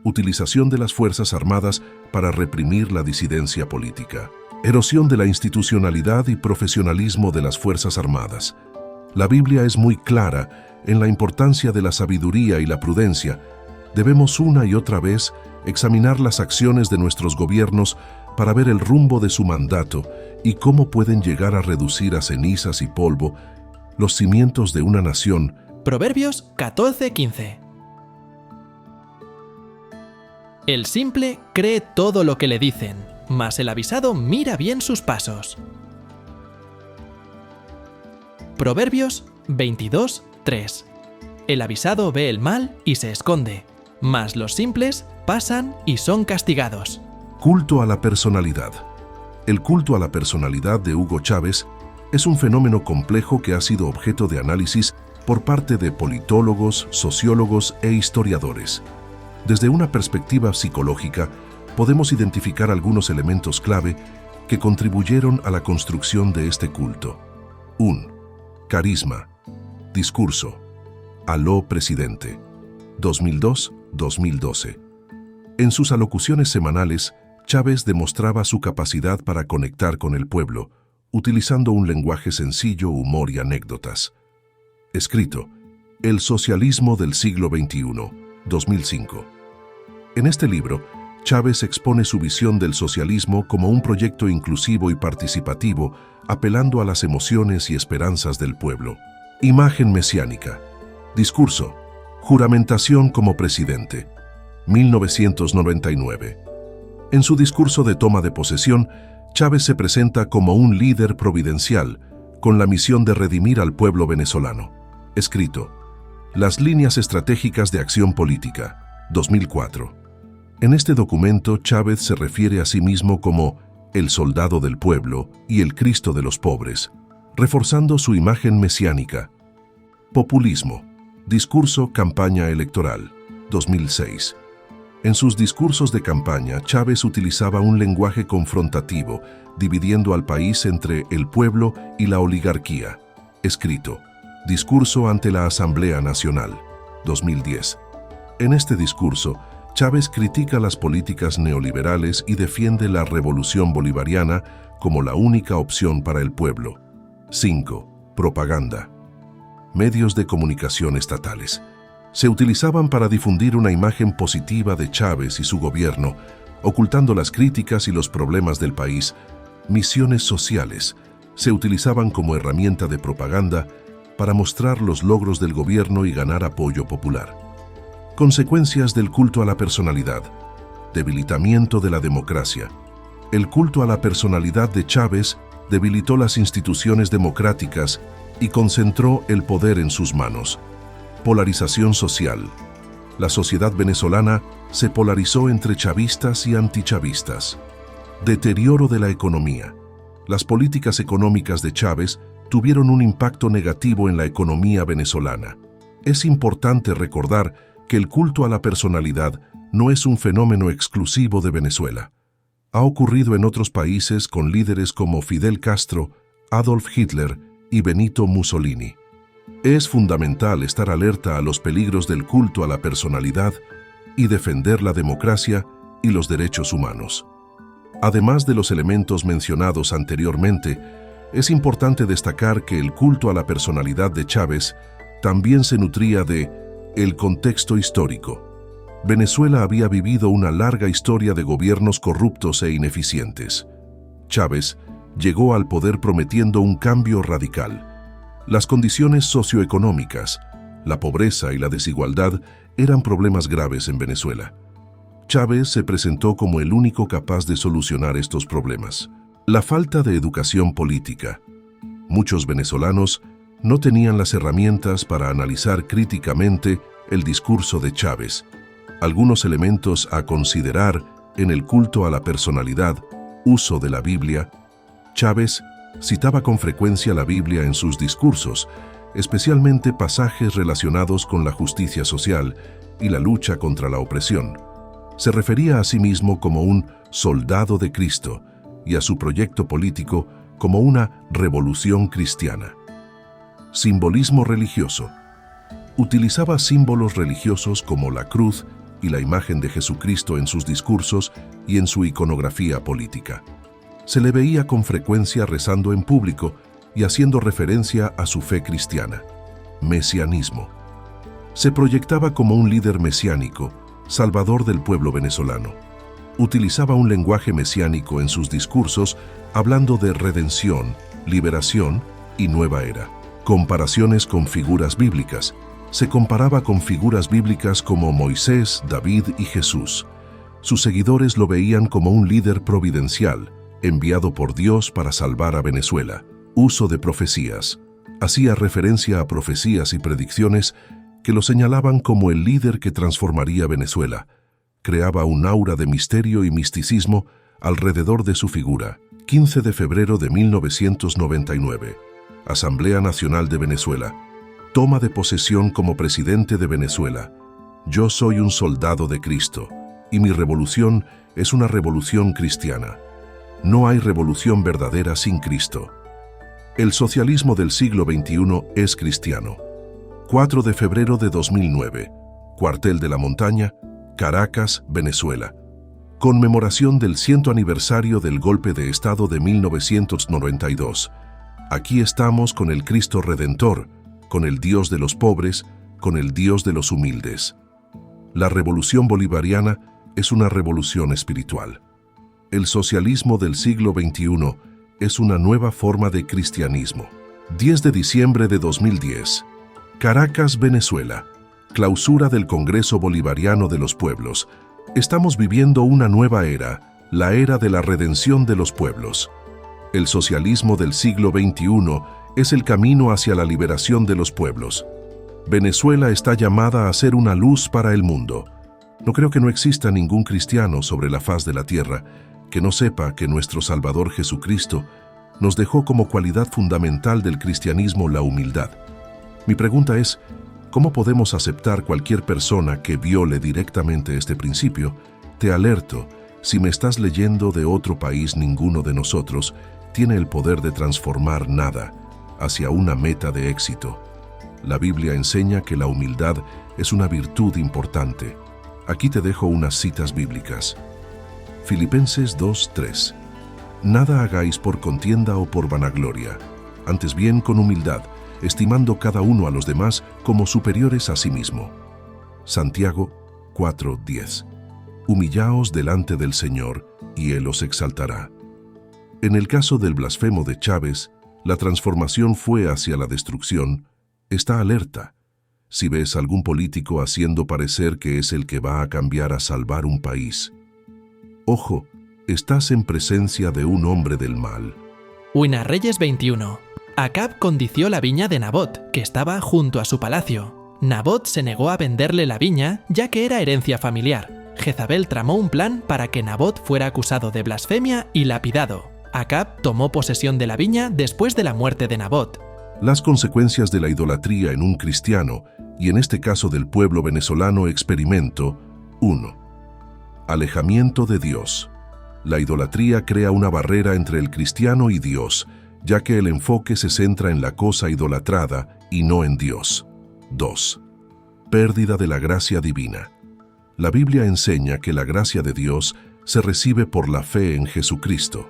Utilización de las Fuerzas Armadas para reprimir la disidencia política. Erosión de la institucionalidad y profesionalismo de las Fuerzas Armadas. La Biblia es muy clara en la importancia de la sabiduría y la prudencia. Debemos una y otra vez examinar las acciones de nuestros gobiernos para ver el rumbo de su mandato y cómo pueden llegar a reducir a cenizas y polvo los cimientos de una nación. Proverbios 14:15. El simple cree todo lo que le dicen, mas el avisado mira bien sus pasos. Proverbios 22:3. El avisado ve el mal y se esconde, mas los simples pasan y son castigados. Culto a la personalidad. El culto a la personalidad de Hugo Chávez es un fenómeno complejo que ha sido objeto de análisis por parte de politólogos, sociólogos e historiadores. Desde una perspectiva psicológica, podemos identificar algunos elementos clave que contribuyeron a la construcción de este culto. 1. Carisma. Discurso. Aló, presidente. 2002-2012. En sus alocuciones semanales, Chávez demostraba su capacidad para conectar con el pueblo, utilizando un lenguaje sencillo, humor y anécdotas. Escrito: El socialismo del siglo XXI, 2005. En este libro, Chávez expone su visión del socialismo como un proyecto inclusivo y participativo, apelando a las emociones y esperanzas del pueblo. Imagen mesiánica. Discurso: Juramentación como presidente, 1999. En su discurso de toma de posesión, Chávez se presenta como un líder providencial, con la misión de redimir al pueblo venezolano. Escrito: Las líneas estratégicas de acción política, 2004. En este documento, Chávez se refiere a sí mismo como el soldado del pueblo y el Cristo de los pobres, reforzando su imagen mesiánica. Populismo. Discurso campaña electoral, 2006. En sus discursos de campaña, Chávez utilizaba un lenguaje confrontativo, dividiendo al país entre el pueblo y la oligarquía. Escrito: Discurso ante la Asamblea Nacional, 2010. En este discurso, Chávez critica las políticas neoliberales y defiende la revolución bolivariana como la única opción para el pueblo. 5. Propaganda. Medios de comunicación estatales. Se utilizaban para difundir una imagen positiva de Chávez y su gobierno, ocultando las críticas y los problemas del país. Misiones sociales se utilizaban como herramienta de propaganda para mostrar los logros del gobierno y ganar apoyo popular. Consecuencias del culto a la personalidad. Debilitamiento de la democracia. El culto a la personalidad de Chávez debilitó las instituciones democráticas y concentró el poder en sus manos. Polarización social. La sociedad venezolana se polarizó entre chavistas y antichavistas. Deterioro de la economía. Las políticas económicas de Chávez tuvieron un impacto negativo en la economía venezolana. Es importante recordar que el culto a la personalidad no es un fenómeno exclusivo de Venezuela. Ha ocurrido en otros países con líderes como Fidel Castro, Adolf Hitler y Benito Mussolini. Es fundamental estar alerta a los peligros del culto a la personalidad y defender la democracia y los derechos humanos. Además de los elementos mencionados anteriormente, es importante destacar que el culto a la personalidad de Chávez también se nutría de el contexto histórico. Venezuela había vivido una larga historia de gobiernos corruptos e ineficientes. Chávez llegó al poder prometiendo un cambio radical. Las condiciones socioeconómicas, la pobreza y la desigualdad eran problemas graves en Venezuela. Chávez se presentó como el único capaz de solucionar estos problemas. La falta de educación política. Muchos venezolanos no tenían las herramientas para analizar críticamente el discurso de Chávez. Algunos elementos a considerar en el culto a la personalidad, uso de la Biblia. Chávez citaba con frecuencia la Biblia en sus discursos, especialmente pasajes relacionados con la justicia social y la lucha contra la opresión. Se refería a sí mismo como un soldado de Cristo y a su proyecto político como una revolución cristiana. Simbolismo religioso. Utilizaba símbolos religiosos como la cruz y la imagen de Jesucristo en sus discursos y en su iconografía política. Se le veía con frecuencia rezando en público y haciendo referencia a su fe cristiana. Mesianismo. Se proyectaba como un líder mesiánico, salvador del pueblo venezolano. Utilizaba un lenguaje mesiánico en sus discursos, hablando de redención, liberación y nueva era. Comparaciones con figuras bíblicas. Se comparaba con figuras bíblicas como Moisés, David y Jesús. Sus seguidores lo veían como un líder providencial, enviado por Dios para salvar a Venezuela. Uso de profecías. Hacía referencia a profecías y predicciones que lo señalaban como el líder que transformaría Venezuela. Creaba un aura de misterio y misticismo alrededor de su figura. 15 de febrero de 1999. Asamblea Nacional de Venezuela. Toma de posesión como presidente de Venezuela. Yo soy un soldado de Cristo, y mi revolución es una revolución cristiana. No hay revolución verdadera sin Cristo. El socialismo del siglo XXI es cristiano. 4 de febrero de 2009. Cuartel de la Montaña, Caracas, Venezuela. Conmemoración del 100º aniversario del golpe de Estado de 1992. Aquí estamos con el Cristo Redentor, con el Dios de los pobres, con el Dios de los humildes. La revolución bolivariana es una revolución espiritual. El socialismo del siglo XXI es una nueva forma de cristianismo. 10 de diciembre de 2010. Caracas, Venezuela. Clausura del Congreso Bolivariano de los Pueblos. Estamos viviendo una nueva era, la era de la redención de los pueblos. El socialismo del siglo XXI es el camino hacia la liberación de los pueblos. Venezuela está llamada a ser una luz para el mundo. No creo que no exista ningún cristiano sobre la faz de la tierra que no sepa que nuestro Salvador Jesucristo nos dejó como cualidad fundamental del cristianismo la humildad. Mi pregunta es, ¿cómo podemos aceptar cualquier persona que viole directamente este principio? Te alerto, si me estás leyendo de otro país, ninguno de nosotros tiene el poder de transformar nada hacia una meta de éxito. La Biblia enseña que la humildad es una virtud importante. Aquí te dejo unas citas bíblicas. Filipenses 2:3. Nada hagáis por contienda o por vanagloria, antes bien con humildad, estimando cada uno a los demás como superiores a sí mismo. Santiago 4:10. Humillaos delante del Señor, y Él os exaltará. En el caso del blasfemo de Chávez, la transformación fue hacia la destrucción. Está alerta. Si ves algún político haciendo parecer que es el que va a cambiar a salvar un país, ojo, estás en presencia de un hombre del mal. Reyes 21. Acab condició la viña de Nabot, que estaba junto a su palacio. Nabot se negó a venderle la viña, ya que era herencia familiar. Jezabel tramó un plan para que Nabot fuera acusado de blasfemia y lapidado. Acab tomó posesión de la viña después de la muerte de Nabot. Las consecuencias de la idolatría en un cristiano, y en este caso del pueblo venezolano, experimento. 1. Alejamiento de Dios. La idolatría crea una barrera entre el cristiano y Dios, ya que el enfoque se centra en la cosa idolatrada y no en Dios. 2. Pérdida de la gracia divina. La Biblia enseña que la gracia de Dios se recibe por la fe en Jesucristo.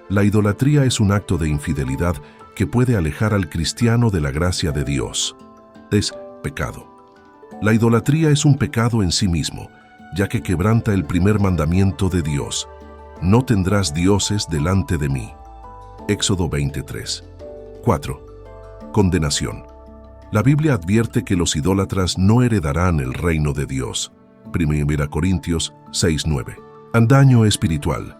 La idolatría es un acto de infidelidad que puede alejar al cristiano de la gracia de Dios. Es pecado. La idolatría es un pecado en sí mismo, ya que quebranta el primer mandamiento de Dios: no tendrás dioses delante de mí. Éxodo 23. 4. Condenación. La Biblia advierte que los idólatras no heredarán el reino de Dios. 1 Corintios 6:9. Daño espiritual.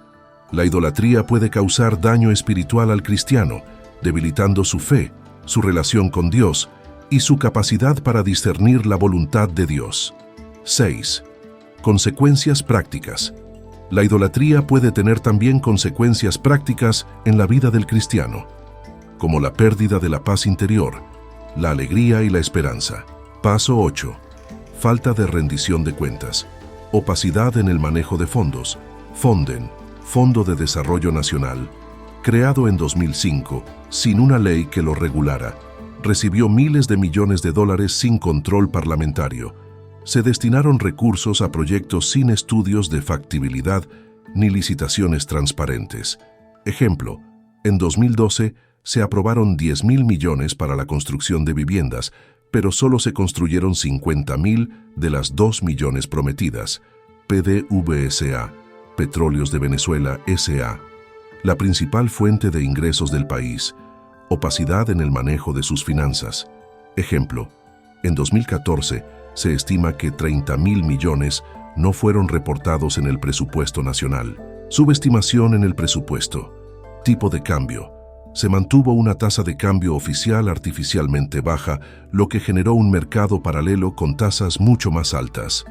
La idolatría puede causar daño espiritual al cristiano, debilitando su fe, su relación con Dios y su capacidad para discernir la voluntad de Dios. 6. Consecuencias prácticas. La idolatría puede tener también consecuencias prácticas en la vida del cristiano, como la pérdida de la paz interior, la alegría y la esperanza. Paso 8. Falta de rendición de cuentas. Opacidad en el manejo de fondos. Fonden, Fondo de Desarrollo Nacional, creado en 2005, sin una ley que lo regulara, recibió miles de millones de dólares sin control parlamentario. Se destinaron recursos a proyectos sin estudios de factibilidad ni licitaciones transparentes. Ejemplo, en 2012 se aprobaron 10.000 millones para la construcción de viviendas, pero solo se construyeron 50.000 de las 2 millones prometidas. PDVSA, Petróleos de Venezuela S.A., la principal fuente de ingresos del país. Opacidad en el manejo de sus finanzas. Ejemplo, en 2014 se estima que 30.000 millones no fueron reportados en el presupuesto nacional. Subestimación en el presupuesto. Tipo de cambio. Se mantuvo una tasa de cambio oficial artificialmente baja, lo que generó un mercado paralelo con tasas mucho más altas.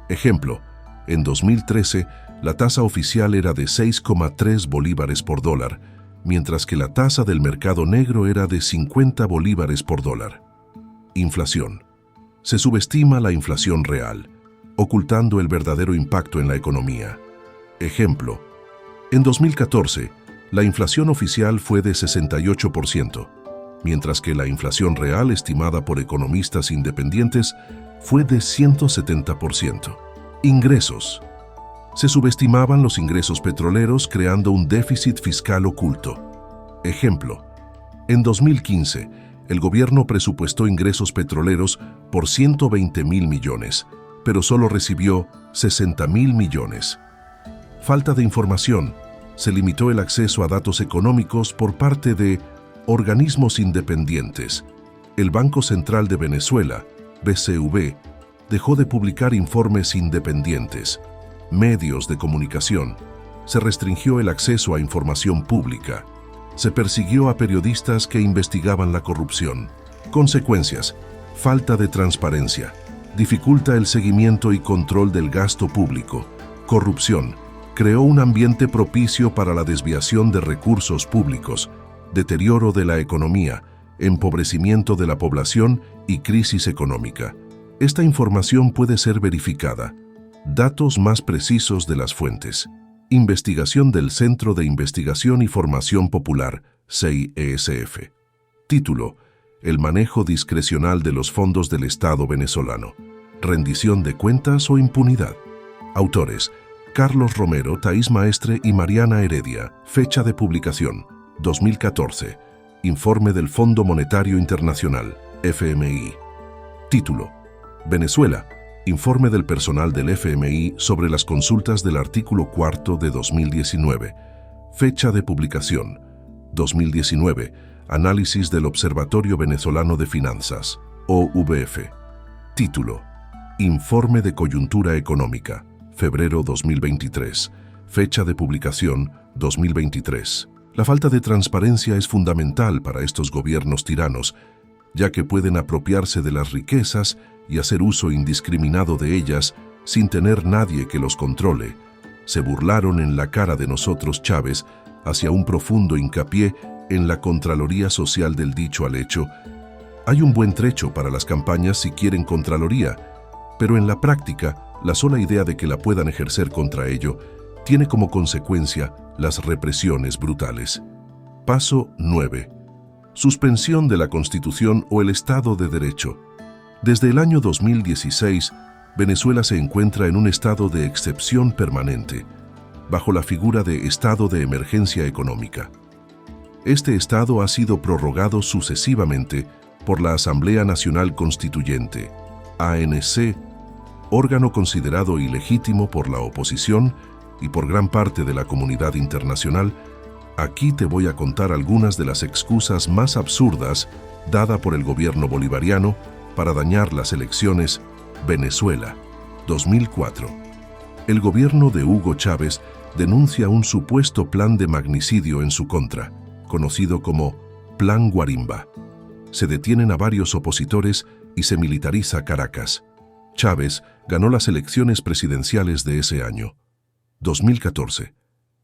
Ejemplo, en 2013 la tasa oficial era de 6,3 bolívares por dólar, mientras que la tasa del mercado negro era de 50 bolívares por dólar. Inflación. Se subestima la inflación real, ocultando el verdadero impacto en la economía. Ejemplo, en 2014, la inflación oficial fue de 68%, mientras que la inflación real estimada por economistas independientes fue de 170%. Ingresos. Se subestimaban los ingresos petroleros creando un déficit fiscal oculto. Ejemplo, en 2015, el gobierno presupuestó ingresos petroleros por 120.000 millones, pero solo recibió 60.000 millones. Falta de información. Se limitó el acceso a datos económicos por parte de organismos independientes. El Banco Central de Venezuela, BCV, dejó de publicar informes independientes. Medios de comunicación. Se restringió el acceso a información pública. Se persiguió a periodistas que investigaban la corrupción. Consecuencias. Falta de transparencia. Dificulta el seguimiento y control del gasto público. Corrupción. Creó un ambiente propicio para la desviación de recursos públicos, deterioro de la economía, empobrecimiento de la población y crisis económica. Esta información puede ser verificada. Datos más precisos de las fuentes. Investigación del Centro de Investigación y Formación Popular, CEIESF. Título: El manejo discrecional de los fondos del Estado venezolano. Rendición de cuentas o impunidad. Autores: Carlos Romero, Thais Maestre y Mariana Heredia. Fecha de publicación: 2014. Informe del Fondo Monetario Internacional, FMI. Título: Venezuela. Informe del personal del FMI sobre las consultas del artículo 4 de 2019. Fecha de publicación: 2019. Análisis del Observatorio Venezolano de Finanzas, OVF. Título: Informe de Coyuntura Económica, febrero 2023. Fecha de publicación: 2023. La falta de transparencia es fundamental para estos gobiernos tiranos, ya que pueden apropiarse de las riquezas y hacer uso indiscriminado de ellas sin tener nadie que los controle. Se burlaron en la cara de nosotros, Chávez, hacia un profundo hincapié en la Contraloría Social del dicho al hecho. Hay un buen trecho para las campañas si quieren Contraloría, pero en la práctica, la sola idea de que la puedan ejercer contra ello tiene como consecuencia las represiones brutales. Paso 9. Suspensión de la Constitución o el Estado de Derecho. Desde el año 2016, Venezuela se encuentra en un estado de excepción permanente, bajo la figura de estado de emergencia económica. Este estado ha sido prorrogado sucesivamente por la Asamblea Nacional Constituyente, ANC, órgano considerado ilegítimo por la oposición y por gran parte de la comunidad internacional, Aquí te voy a contar algunas de las excusas más absurdas dadas por el gobierno bolivariano para dañar las elecciones. Venezuela, 2004. El gobierno de Hugo Chávez denuncia un supuesto plan de magnicidio en su contra, conocido como Plan Guarimba. Se detienen a varios opositores y se militariza Caracas. Chávez ganó las elecciones presidenciales de ese año. 2014.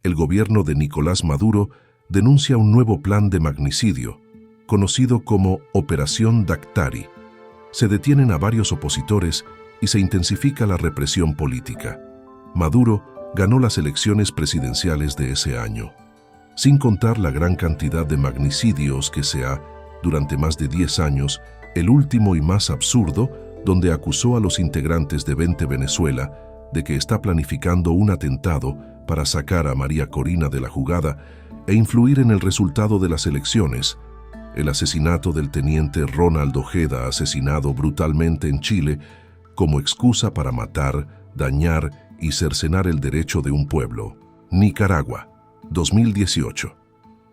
El gobierno de Nicolás Maduro denuncia un nuevo plan de magnicidio, conocido como Operación Daktari. Se detienen a varios opositores y se intensifica la represión política. Maduro ganó las elecciones presidenciales de ese año. Sin contar la gran cantidad de magnicidios que se ha, durante más de 10 años, el último y más absurdo, donde acusó a los integrantes de 20 Venezuela de que está planificando un atentado para sacar a María Corina de la jugada e influir en el resultado de las elecciones. El asesinato del teniente Ronald Ojeda, asesinado brutalmente en Chile, como excusa para matar, dañar y cercenar el derecho de un pueblo. Nicaragua, 2018.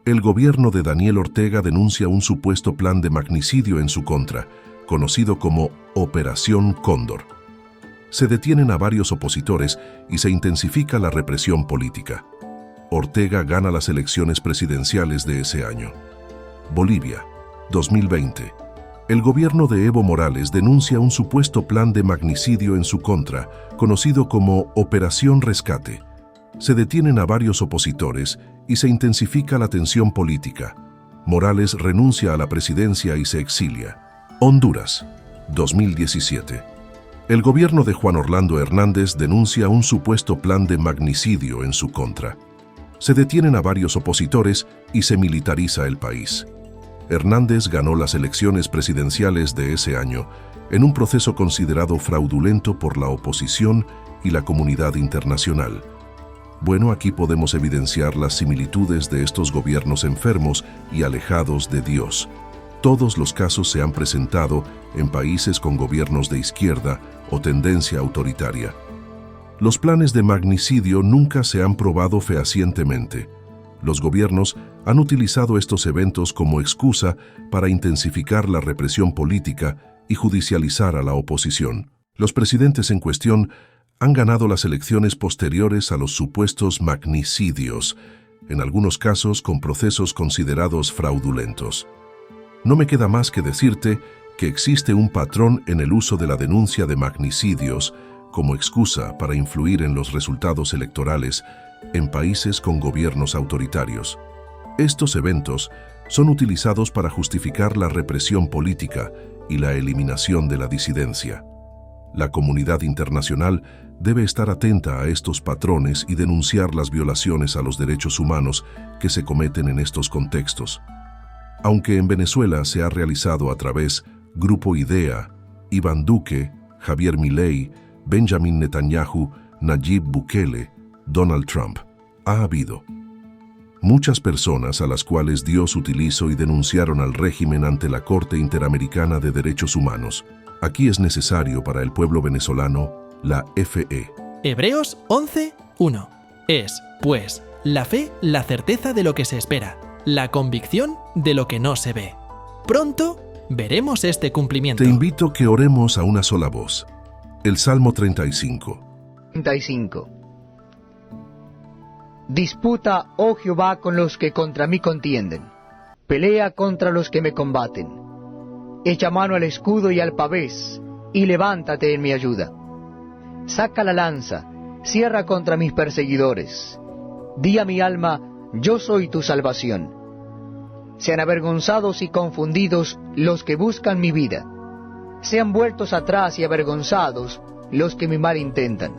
El gobierno de Daniel Ortega denuncia un supuesto plan de magnicidio en su contra, conocido como Operación Cóndor. Se detienen a varios opositores y se intensifica la represión política. Ortega gana las elecciones presidenciales de ese año. Bolivia, 2020. El gobierno de Evo Morales denuncia un supuesto plan de magnicidio en su contra, conocido como Operación Rescate. Se detienen a varios opositores y se intensifica la tensión política. Morales renuncia a la presidencia y se exilia. Honduras, 2017. El gobierno de Juan Orlando Hernández denuncia un supuesto plan de magnicidio en su contra. Se detienen a varios opositores y se militariza el país. Hernández ganó las elecciones presidenciales de ese año en un proceso considerado fraudulento por la oposición y la comunidad internacional. Bueno, aquí podemos evidenciar las similitudes de estos gobiernos enfermos y alejados de Dios. Todos los casos se han presentado en países con gobiernos de izquierda o tendencia autoritaria. Los planes de magnicidio nunca se han probado fehacientemente. Los gobiernos han utilizado estos eventos como excusa para intensificar la represión política y judicializar a la oposición. Los presidentes en cuestión han ganado las elecciones posteriores a los supuestos magnicidios, en algunos casos con procesos considerados fraudulentos. No me queda más que decirte que existe un patrón en el uso de la denuncia de magnicidios como excusa para influir en los resultados electorales en países con gobiernos autoritarios. Estos eventos son utilizados para justificar la represión política y la eliminación de la disidencia. La comunidad internacional debe estar atenta a estos patrones y denunciar las violaciones a los derechos humanos que se cometen en estos contextos. Aunque en Venezuela se ha realizado a través Grupo IDEA, Iván Duque, Javier Milei, Benjamin Netanyahu, Nayib Bukele, Donald Trump, ha habido muchas personas a las cuales Dios utilizó y denunciaron al régimen ante la Corte Interamericana de Derechos Humanos. Aquí es necesario para el pueblo venezolano la FE. Hebreos 11:1. Es, pues, la fe, la certeza de lo que se espera, la convicción de lo que no se ve. Pronto veremos este cumplimiento. Te invito a que oremos a una sola voz. El Salmo 35. Disputa, oh Jehová, con los que contra mí contienden. Pelea contra los que me combaten. Echa mano al escudo y al pavés, y levántate en mi ayuda. Saca la lanza, cierra contra mis perseguidores. Di a mi alma, yo soy tu salvación. Sean avergonzados y confundidos los que buscan mi vida. Sean vueltos atrás y avergonzados los que mi mal intentan.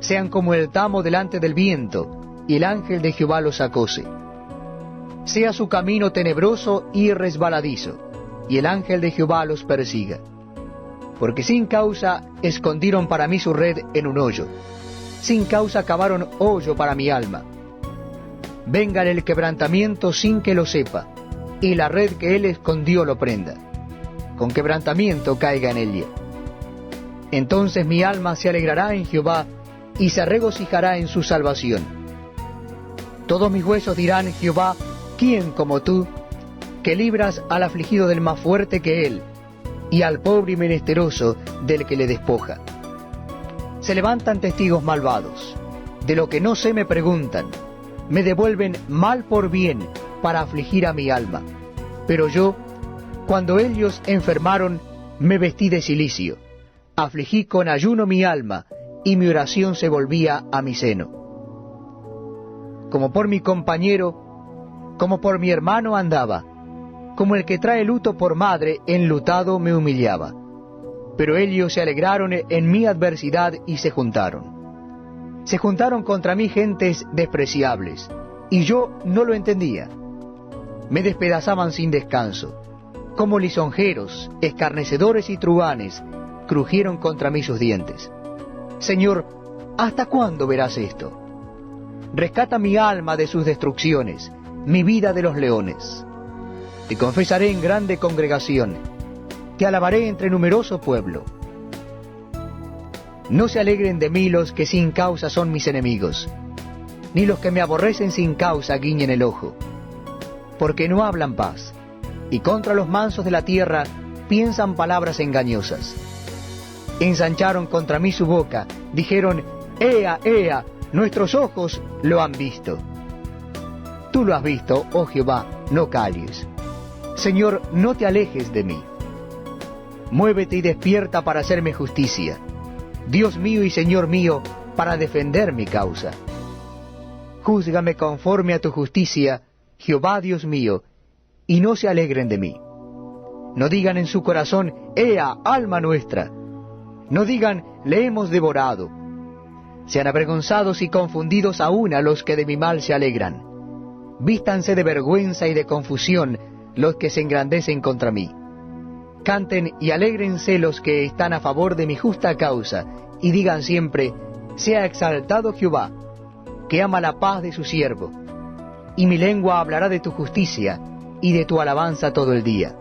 Sean como el tamo delante del viento, y el ángel de Jehová los acose. Sea su camino tenebroso y resbaladizo, y el ángel de Jehová los persiga. Porque sin causa escondieron para mí su red en un hoyo. Sin causa cavaron hoyo para mi alma. Vengan el quebrantamiento sin que lo sepa, y la red que él escondió lo prenda. Con quebrantamiento caiga en ella. Entonces mi alma se alegrará en Jehová, y se regocijará en su salvación. Todos mis huesos dirán: Jehová, ¿quién como tú, que libras al afligido del más fuerte que él, y al pobre y menesteroso del que le despoja? Se levantan testigos malvados, de lo que no sé me preguntan, me devuelven mal por bien para afligir a mi alma. Pero yo, cuando ellos enfermaron, me vestí de cilicio, afligí con ayuno mi alma, y mi oración se volvía a mi seno. Como por mi compañero, como por mi hermano andaba, como el que trae luto por madre, enlutado me humillaba. Pero ellos se alegraron en mi adversidad y se juntaron. Se juntaron contra mí gentes despreciables, y yo no lo entendía. Me despedazaban sin descanso. Como lisonjeros, escarnecedores y truhanes, crujieron contra mí sus dientes. Señor, ¿hasta cuándo verás esto? Rescata mi alma de sus destrucciones, mi vida de los leones. Te confesaré en grande congregación, te alabaré entre numeroso pueblo. No se alegren de mí los que sin causa son mis enemigos, ni los que me aborrecen sin causa guiñen el ojo, porque no hablan paz, y contra los mansos de la tierra piensan palabras engañosas. Ensancharon contra mí su boca, dijeron: Ea, ea, nuestros ojos lo han visto. Tú lo has visto, oh Jehová, no calles. Señor, no te alejes de mí. Muévete y despierta para hacerme justicia, Dios mío y Señor mío, para defender mi causa. Júzgame conforme a tu justicia, Jehová Dios mío, y no se alegren de mí. No digan en su corazón: Ea, alma nuestra. No digan: le hemos devorado. Sean avergonzados y confundidos aún a los que de mi mal se alegran. Vístanse de vergüenza y de confusión los que se engrandecen contra mí. Canten y alégrense los que están a favor de mi justa causa, y digan siempre: sea exaltado Jehová, que ama la paz de su siervo. Y mi lengua hablará de tu justicia y de tu alabanza todo el día.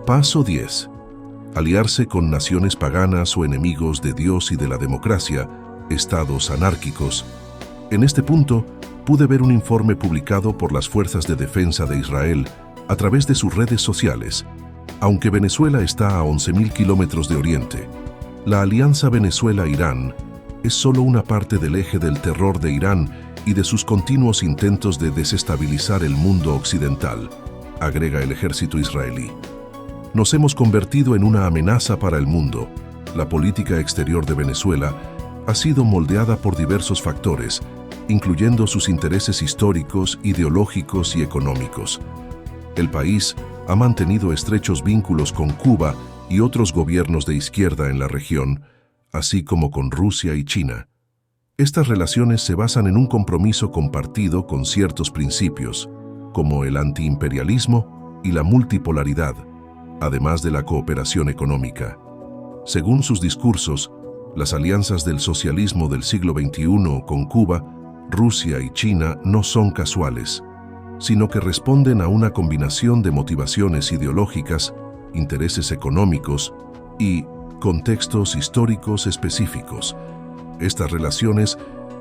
Paso 10. Aliarse con naciones paganas o enemigos de Dios y de la democracia, estados anárquicos. En este punto, pude ver un informe publicado por las Fuerzas de Defensa de Israel a través de sus redes sociales. Aunque Venezuela está a 11.000 kilómetros de oriente, la alianza Venezuela-Irán es solo una parte del eje del terror de Irán y de sus continuos intentos de desestabilizar el mundo occidental, agrega el ejército israelí. Nos hemos convertido en una amenaza para el mundo. La política exterior de Venezuela ha sido moldeada por diversos factores, incluyendo sus intereses históricos, ideológicos y económicos. El país ha mantenido estrechos vínculos con Cuba y otros gobiernos de izquierda en la región, así como con Rusia y China. Estas relaciones se basan en un compromiso compartido con ciertos principios, como el antiimperialismo y la multipolaridad, además de la cooperación económica. Según sus discursos, las alianzas del socialismo del siglo XXI con Cuba, Rusia y China no son casuales, sino que responden a una combinación de motivaciones ideológicas, intereses económicos y contextos históricos específicos. Estas relaciones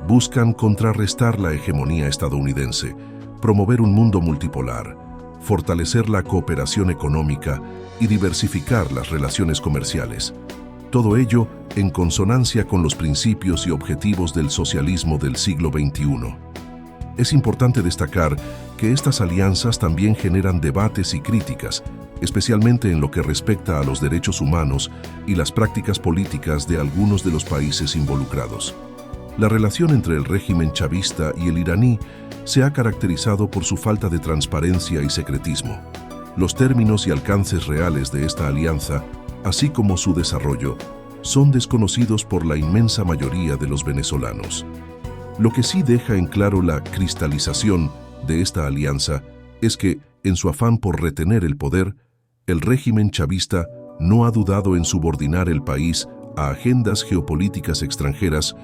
buscan contrarrestar la hegemonía estadounidense, promover un mundo multipolar, fortalecer la cooperación económica y diversificar las relaciones comerciales. Todo ello en consonancia con los principios y objetivos del socialismo del siglo XXI. Es importante destacar que estas alianzas también generan debates y críticas, especialmente en lo que respecta a los derechos humanos y las prácticas políticas de algunos de los países involucrados. La relación entre el régimen chavista y el iraní se ha caracterizado por su falta de transparencia y secretismo. Los términos y alcances reales de esta alianza, así como su desarrollo, son desconocidos por la inmensa mayoría de los venezolanos. Lo que sí deja en claro la cristalización de esta alianza es que, en su afán por retener el poder, el régimen chavista no ha dudado en subordinar el país a agendas geopolíticas extranjeras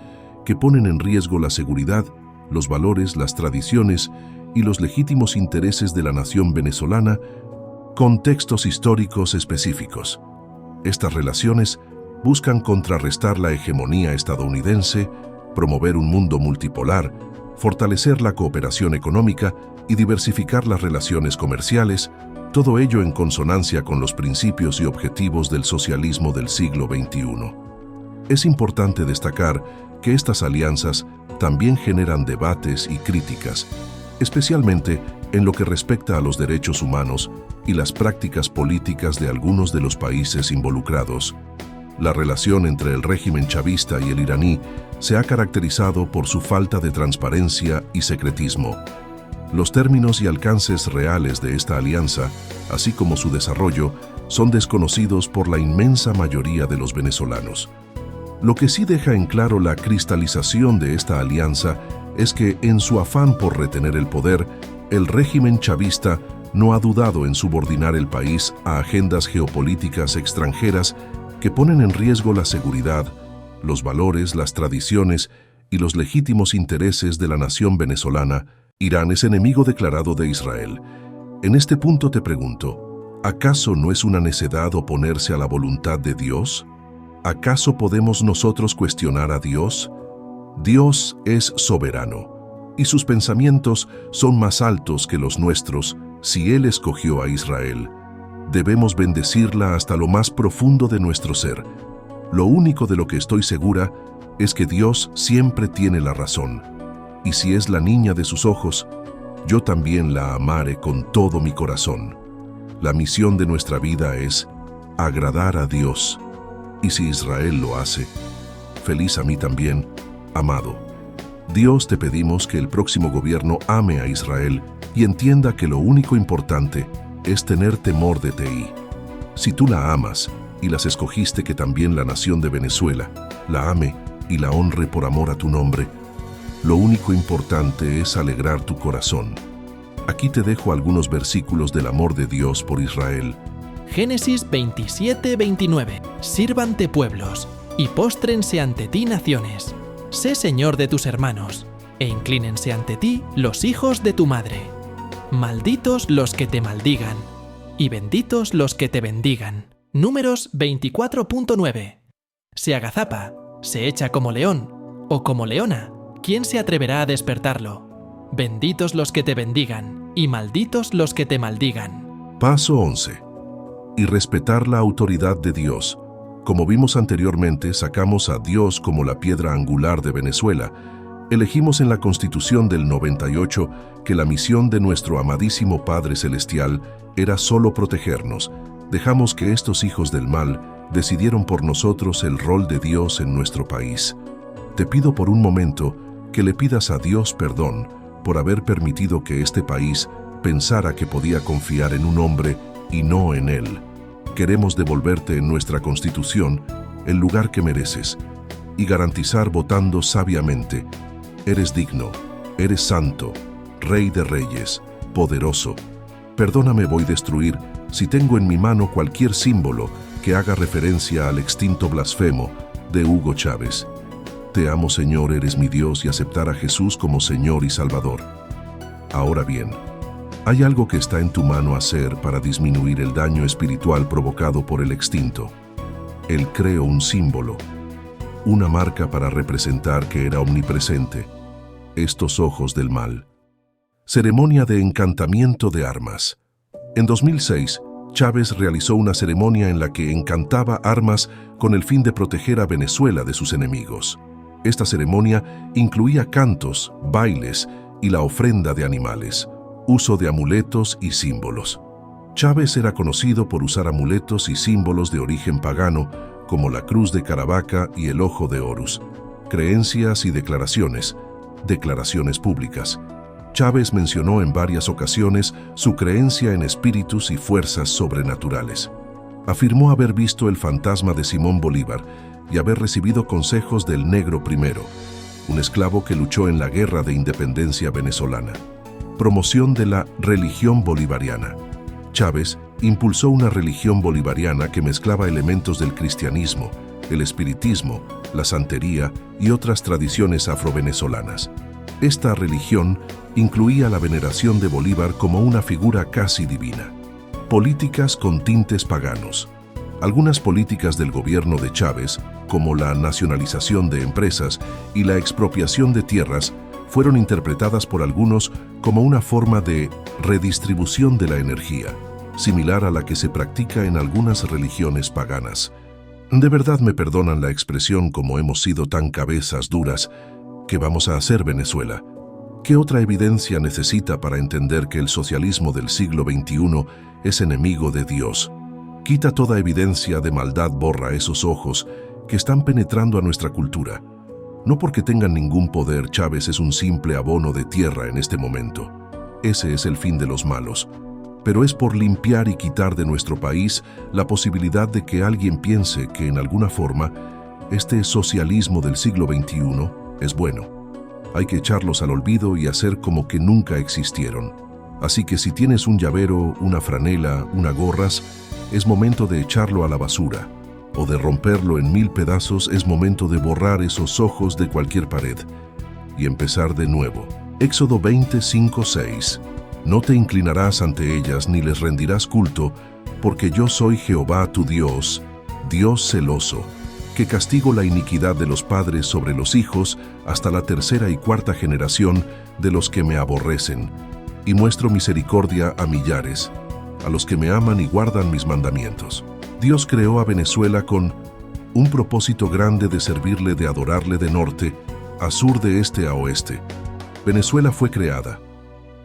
que ponen en riesgo la seguridad, los valores, las tradiciones y los legítimos intereses de la nación venezolana, con textos históricos específicos. Estas relaciones buscan contrarrestar la hegemonía estadounidense, promover un mundo multipolar, fortalecer la cooperación económica y diversificar las relaciones comerciales, todo ello en consonancia con los principios y objetivos del socialismo del siglo XXI. Es importante destacar que estas alianzas también generan debates y críticas, especialmente en lo que respecta a los derechos humanos y las prácticas políticas de algunos de los países involucrados. La relación entre el régimen chavista y el iraní se ha caracterizado por su falta de transparencia y secretismo. Los términos y alcances reales de esta alianza, así como su desarrollo, son desconocidos por la inmensa mayoría de los venezolanos. Lo que sí deja en claro la cristalización de esta alianza es que, en su afán por retener el poder, el régimen chavista no ha dudado en subordinar el país a agendas geopolíticas extranjeras que ponen en riesgo la seguridad, los valores, las tradiciones y los legítimos intereses de la nación venezolana. Irán es enemigo declarado de Israel. En este punto te pregunto, ¿acaso no es una necedad oponerse a la voluntad de Dios? ¿Acaso podemos nosotros cuestionar a Dios? Dios es soberano, y sus pensamientos son más altos que los nuestros si Él escogió a Israel. Debemos bendecirla hasta lo más profundo de nuestro ser. Lo único de lo que estoy segura es que Dios siempre tiene la razón, y si es la niña de sus ojos, yo también la amaré con todo mi corazón. La misión de nuestra vida es agradar a Dios, y si Israel lo hace, feliz a mí también, amado. Dios, te pedimos que el próximo gobierno ame a Israel y entienda que lo único importante es tener temor de ti. Si tú la amas y las escogiste, que también la nación de Venezuela la ame y la honre por amor a tu nombre, lo único importante es alegrar tu corazón. Aquí te dejo algunos versículos del amor de Dios por Israel. Génesis 27:29. Sírvante pueblos, y póstrense ante ti naciones. Sé señor de tus hermanos, e inclínense ante ti los hijos de tu madre. Malditos los que te maldigan, y benditos los que te bendigan. Números 24:9. Se agazapa, se echa como león, o como leona. ¿Quién se atreverá a despertarlo? Benditos los que te bendigan, y malditos los que te maldigan. Paso 11. Y respetar la autoridad de Dios. Como vimos anteriormente, sacamos a Dios como la piedra angular de Venezuela. Elegimos en la Constitución del 98 que la misión de nuestro amadísimo Padre Celestial era solo protegernos. Dejamos que estos hijos del mal decidieron por nosotros el rol de Dios en nuestro país. Te pido por un momento que le pidas a Dios perdón por haber permitido que este país pensara que podía confiar en un hombre y no en Él. Queremos devolverte en nuestra Constitución el lugar que mereces y garantizar votando sabiamente. Eres digno, eres santo, Rey de Reyes, poderoso. Perdóname, voy a destruir si tengo en mi mano cualquier símbolo que haga referencia al extinto blasfemo de Hugo Chávez. Te amo, Señor, eres mi Dios, y aceptar a Jesús como Señor y Salvador. Ahora bien, hay algo que está en tu mano hacer para disminuir el daño espiritual provocado por el extinto. Él creó un símbolo, una marca para representar que era omnipresente, estos ojos del mal. Ceremonia de encantamiento de armas. En 2006, Chávez realizó una ceremonia en la que encantaba armas con el fin de proteger a Venezuela de sus enemigos. Esta ceremonia incluía cantos, bailes y la ofrenda de animales, uso de amuletos y símbolos. Chávez era conocido por usar amuletos y símbolos de origen pagano, como la cruz de Caravaca y el ojo de Horus. Creencias y declaraciones públicas. Chávez mencionó en varias ocasiones su creencia en espíritus y fuerzas sobrenaturales. Afirmó haber visto el fantasma de Simón Bolívar y haber recibido consejos del Negro Primero, un esclavo que luchó en la Guerra de Independencia venezolana. Promoción de la religión bolivariana. Chávez impulsó una religión bolivariana que mezclaba elementos del cristianismo, el espiritismo, la santería y otras tradiciones afrovenezolanas. Esta religión incluía la veneración de Bolívar como una figura casi divina. Políticas con tintes paganos. Algunas políticas del gobierno de Chávez, como la nacionalización de empresas y la expropiación de tierras, fueron interpretadas por algunos como una forma de redistribución de la energía, similar a la que se practica en algunas religiones paganas. De verdad me perdonan la expresión como hemos sido tan cabezas duras. ¿Qué vamos a hacer, Venezuela? ¿Qué otra evidencia necesita para entender que el socialismo del siglo XXI es enemigo de Dios? Quita toda evidencia de maldad, borra esos ojos que están penetrando a nuestra cultura. No porque tengan ningún poder, Chávez es un simple abono de tierra en este momento. Ese es el fin de los malos. Pero es por limpiar y quitar de nuestro país la posibilidad de que alguien piense que en alguna forma este socialismo del siglo XXI es bueno. Hay que echarlos al olvido y hacer como que nunca existieron. Así que si tienes un llavero, una franela, una gorras, es momento de echarlo a la basura. O de romperlo en 1000 pedazos, es momento de borrar esos ojos de cualquier pared y empezar de nuevo. Éxodo 25:6. No te inclinarás ante ellas ni les rendirás culto, porque yo soy Jehová tu Dios, Dios celoso, que castigo la iniquidad de los padres sobre los hijos hasta la 3ª y 4ª generación de los que me aborrecen, y muestro misericordia a millares, a los que me aman y guardan mis mandamientos. Dios creó a Venezuela con un propósito grande de servirle, de adorarle de norte a sur, de este a oeste. Venezuela fue creada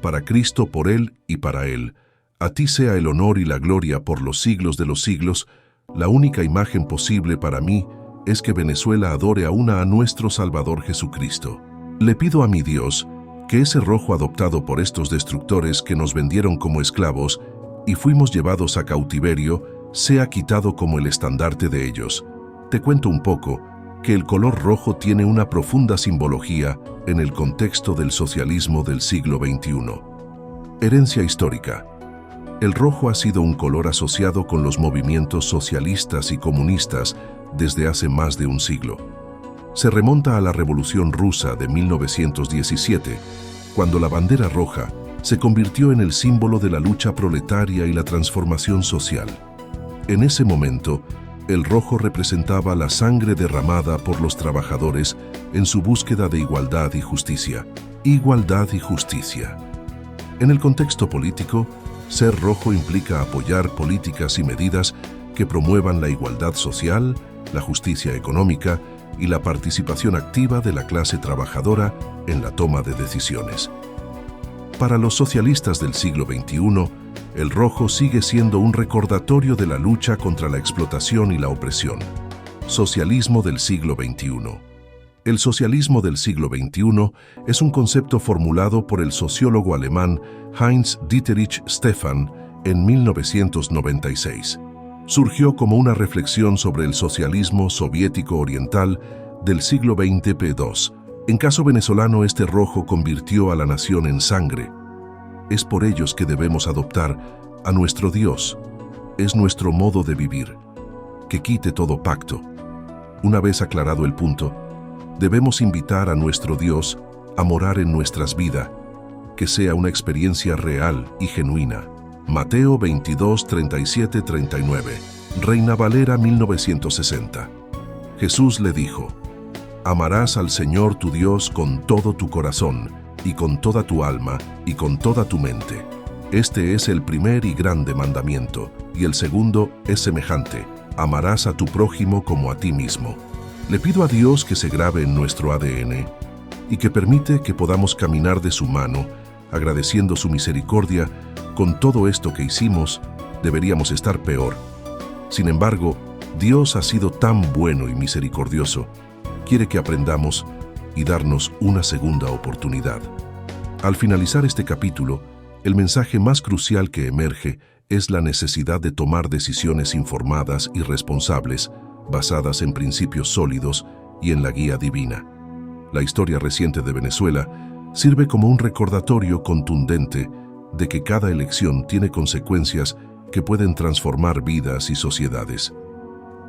para Cristo, por Él y para Él. A ti sea el honor y la gloria por los siglos de los siglos. La única imagen posible para mí es que Venezuela adore a nuestro Salvador Jesucristo. Le pido a mi Dios que ese rojo adoptado por estos destructores que nos vendieron como esclavos y fuimos llevados a cautiverio sea quitado como el estandarte de ellos. Te cuento un poco que el color rojo tiene una profunda simbología en el contexto del socialismo del siglo XXI. Herencia histórica. El rojo ha sido un color asociado con los movimientos socialistas y comunistas desde hace más de un siglo. Se remonta a la Revolución Rusa de 1917, cuando la bandera roja se convirtió en el símbolo de la lucha proletaria y la transformación social. En ese momento, el rojo representaba la sangre derramada por los trabajadores en su búsqueda de igualdad y justicia. Igualdad y justicia. En el contexto político, ser rojo implica apoyar políticas y medidas que promuevan la igualdad social, la justicia económica y la participación activa de la clase trabajadora en la toma de decisiones. Para los socialistas del siglo XXI, el rojo sigue siendo un recordatorio de la lucha contra la explotación y la opresión. Socialismo del siglo XXI. El socialismo del siglo XXI es un concepto formulado por el sociólogo alemán Heinz-Dietrich Stephan en 1996. Surgió como una reflexión sobre el socialismo soviético oriental del siglo XX p2. En caso venezolano, este rojo convirtió a la nación en sangre. Es por ellos que debemos adoptar a nuestro Dios. Es nuestro modo de vivir. Que quite todo pacto. Una vez aclarado el punto, debemos invitar a nuestro Dios a morar en nuestras vidas, que sea una experiencia real y genuina. Mateo 22, 37, 39. Reina Valera 1960. Jesús le dijo: amarás al Señor tu Dios con todo tu corazón, y con toda tu alma, y con toda tu mente. Este es el primer y grande mandamiento, y el segundo es semejante: amarás a tu prójimo como a ti mismo. Le pido a Dios que se grabe en nuestro ADN y que permite que podamos caminar de su mano, agradeciendo su misericordia. Con todo esto que hicimos, deberíamos estar peor. Sin embargo, Dios ha sido tan bueno y misericordioso. Quiere que aprendamos y darnos una segunda oportunidad. Al finalizar este capítulo, el mensaje más crucial que emerge es la necesidad de tomar decisiones informadas y responsables, basadas en principios sólidos y en la guía divina. La historia reciente de Venezuela sirve como un recordatorio contundente de que cada elección tiene consecuencias que pueden transformar vidas y sociedades.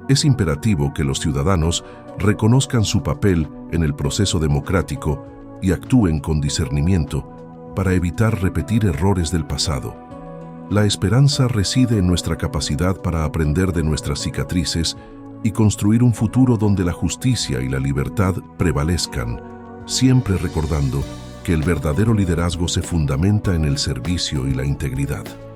Es imperativo que los ciudadanos reconozcan su papel en el proceso democrático y actúen con discernimiento para evitar repetir errores del pasado. La esperanza reside en nuestra capacidad para aprender de nuestras cicatrices y construir un futuro donde la justicia y la libertad prevalezcan, siempre recordando que el verdadero liderazgo se fundamenta en el servicio y la integridad.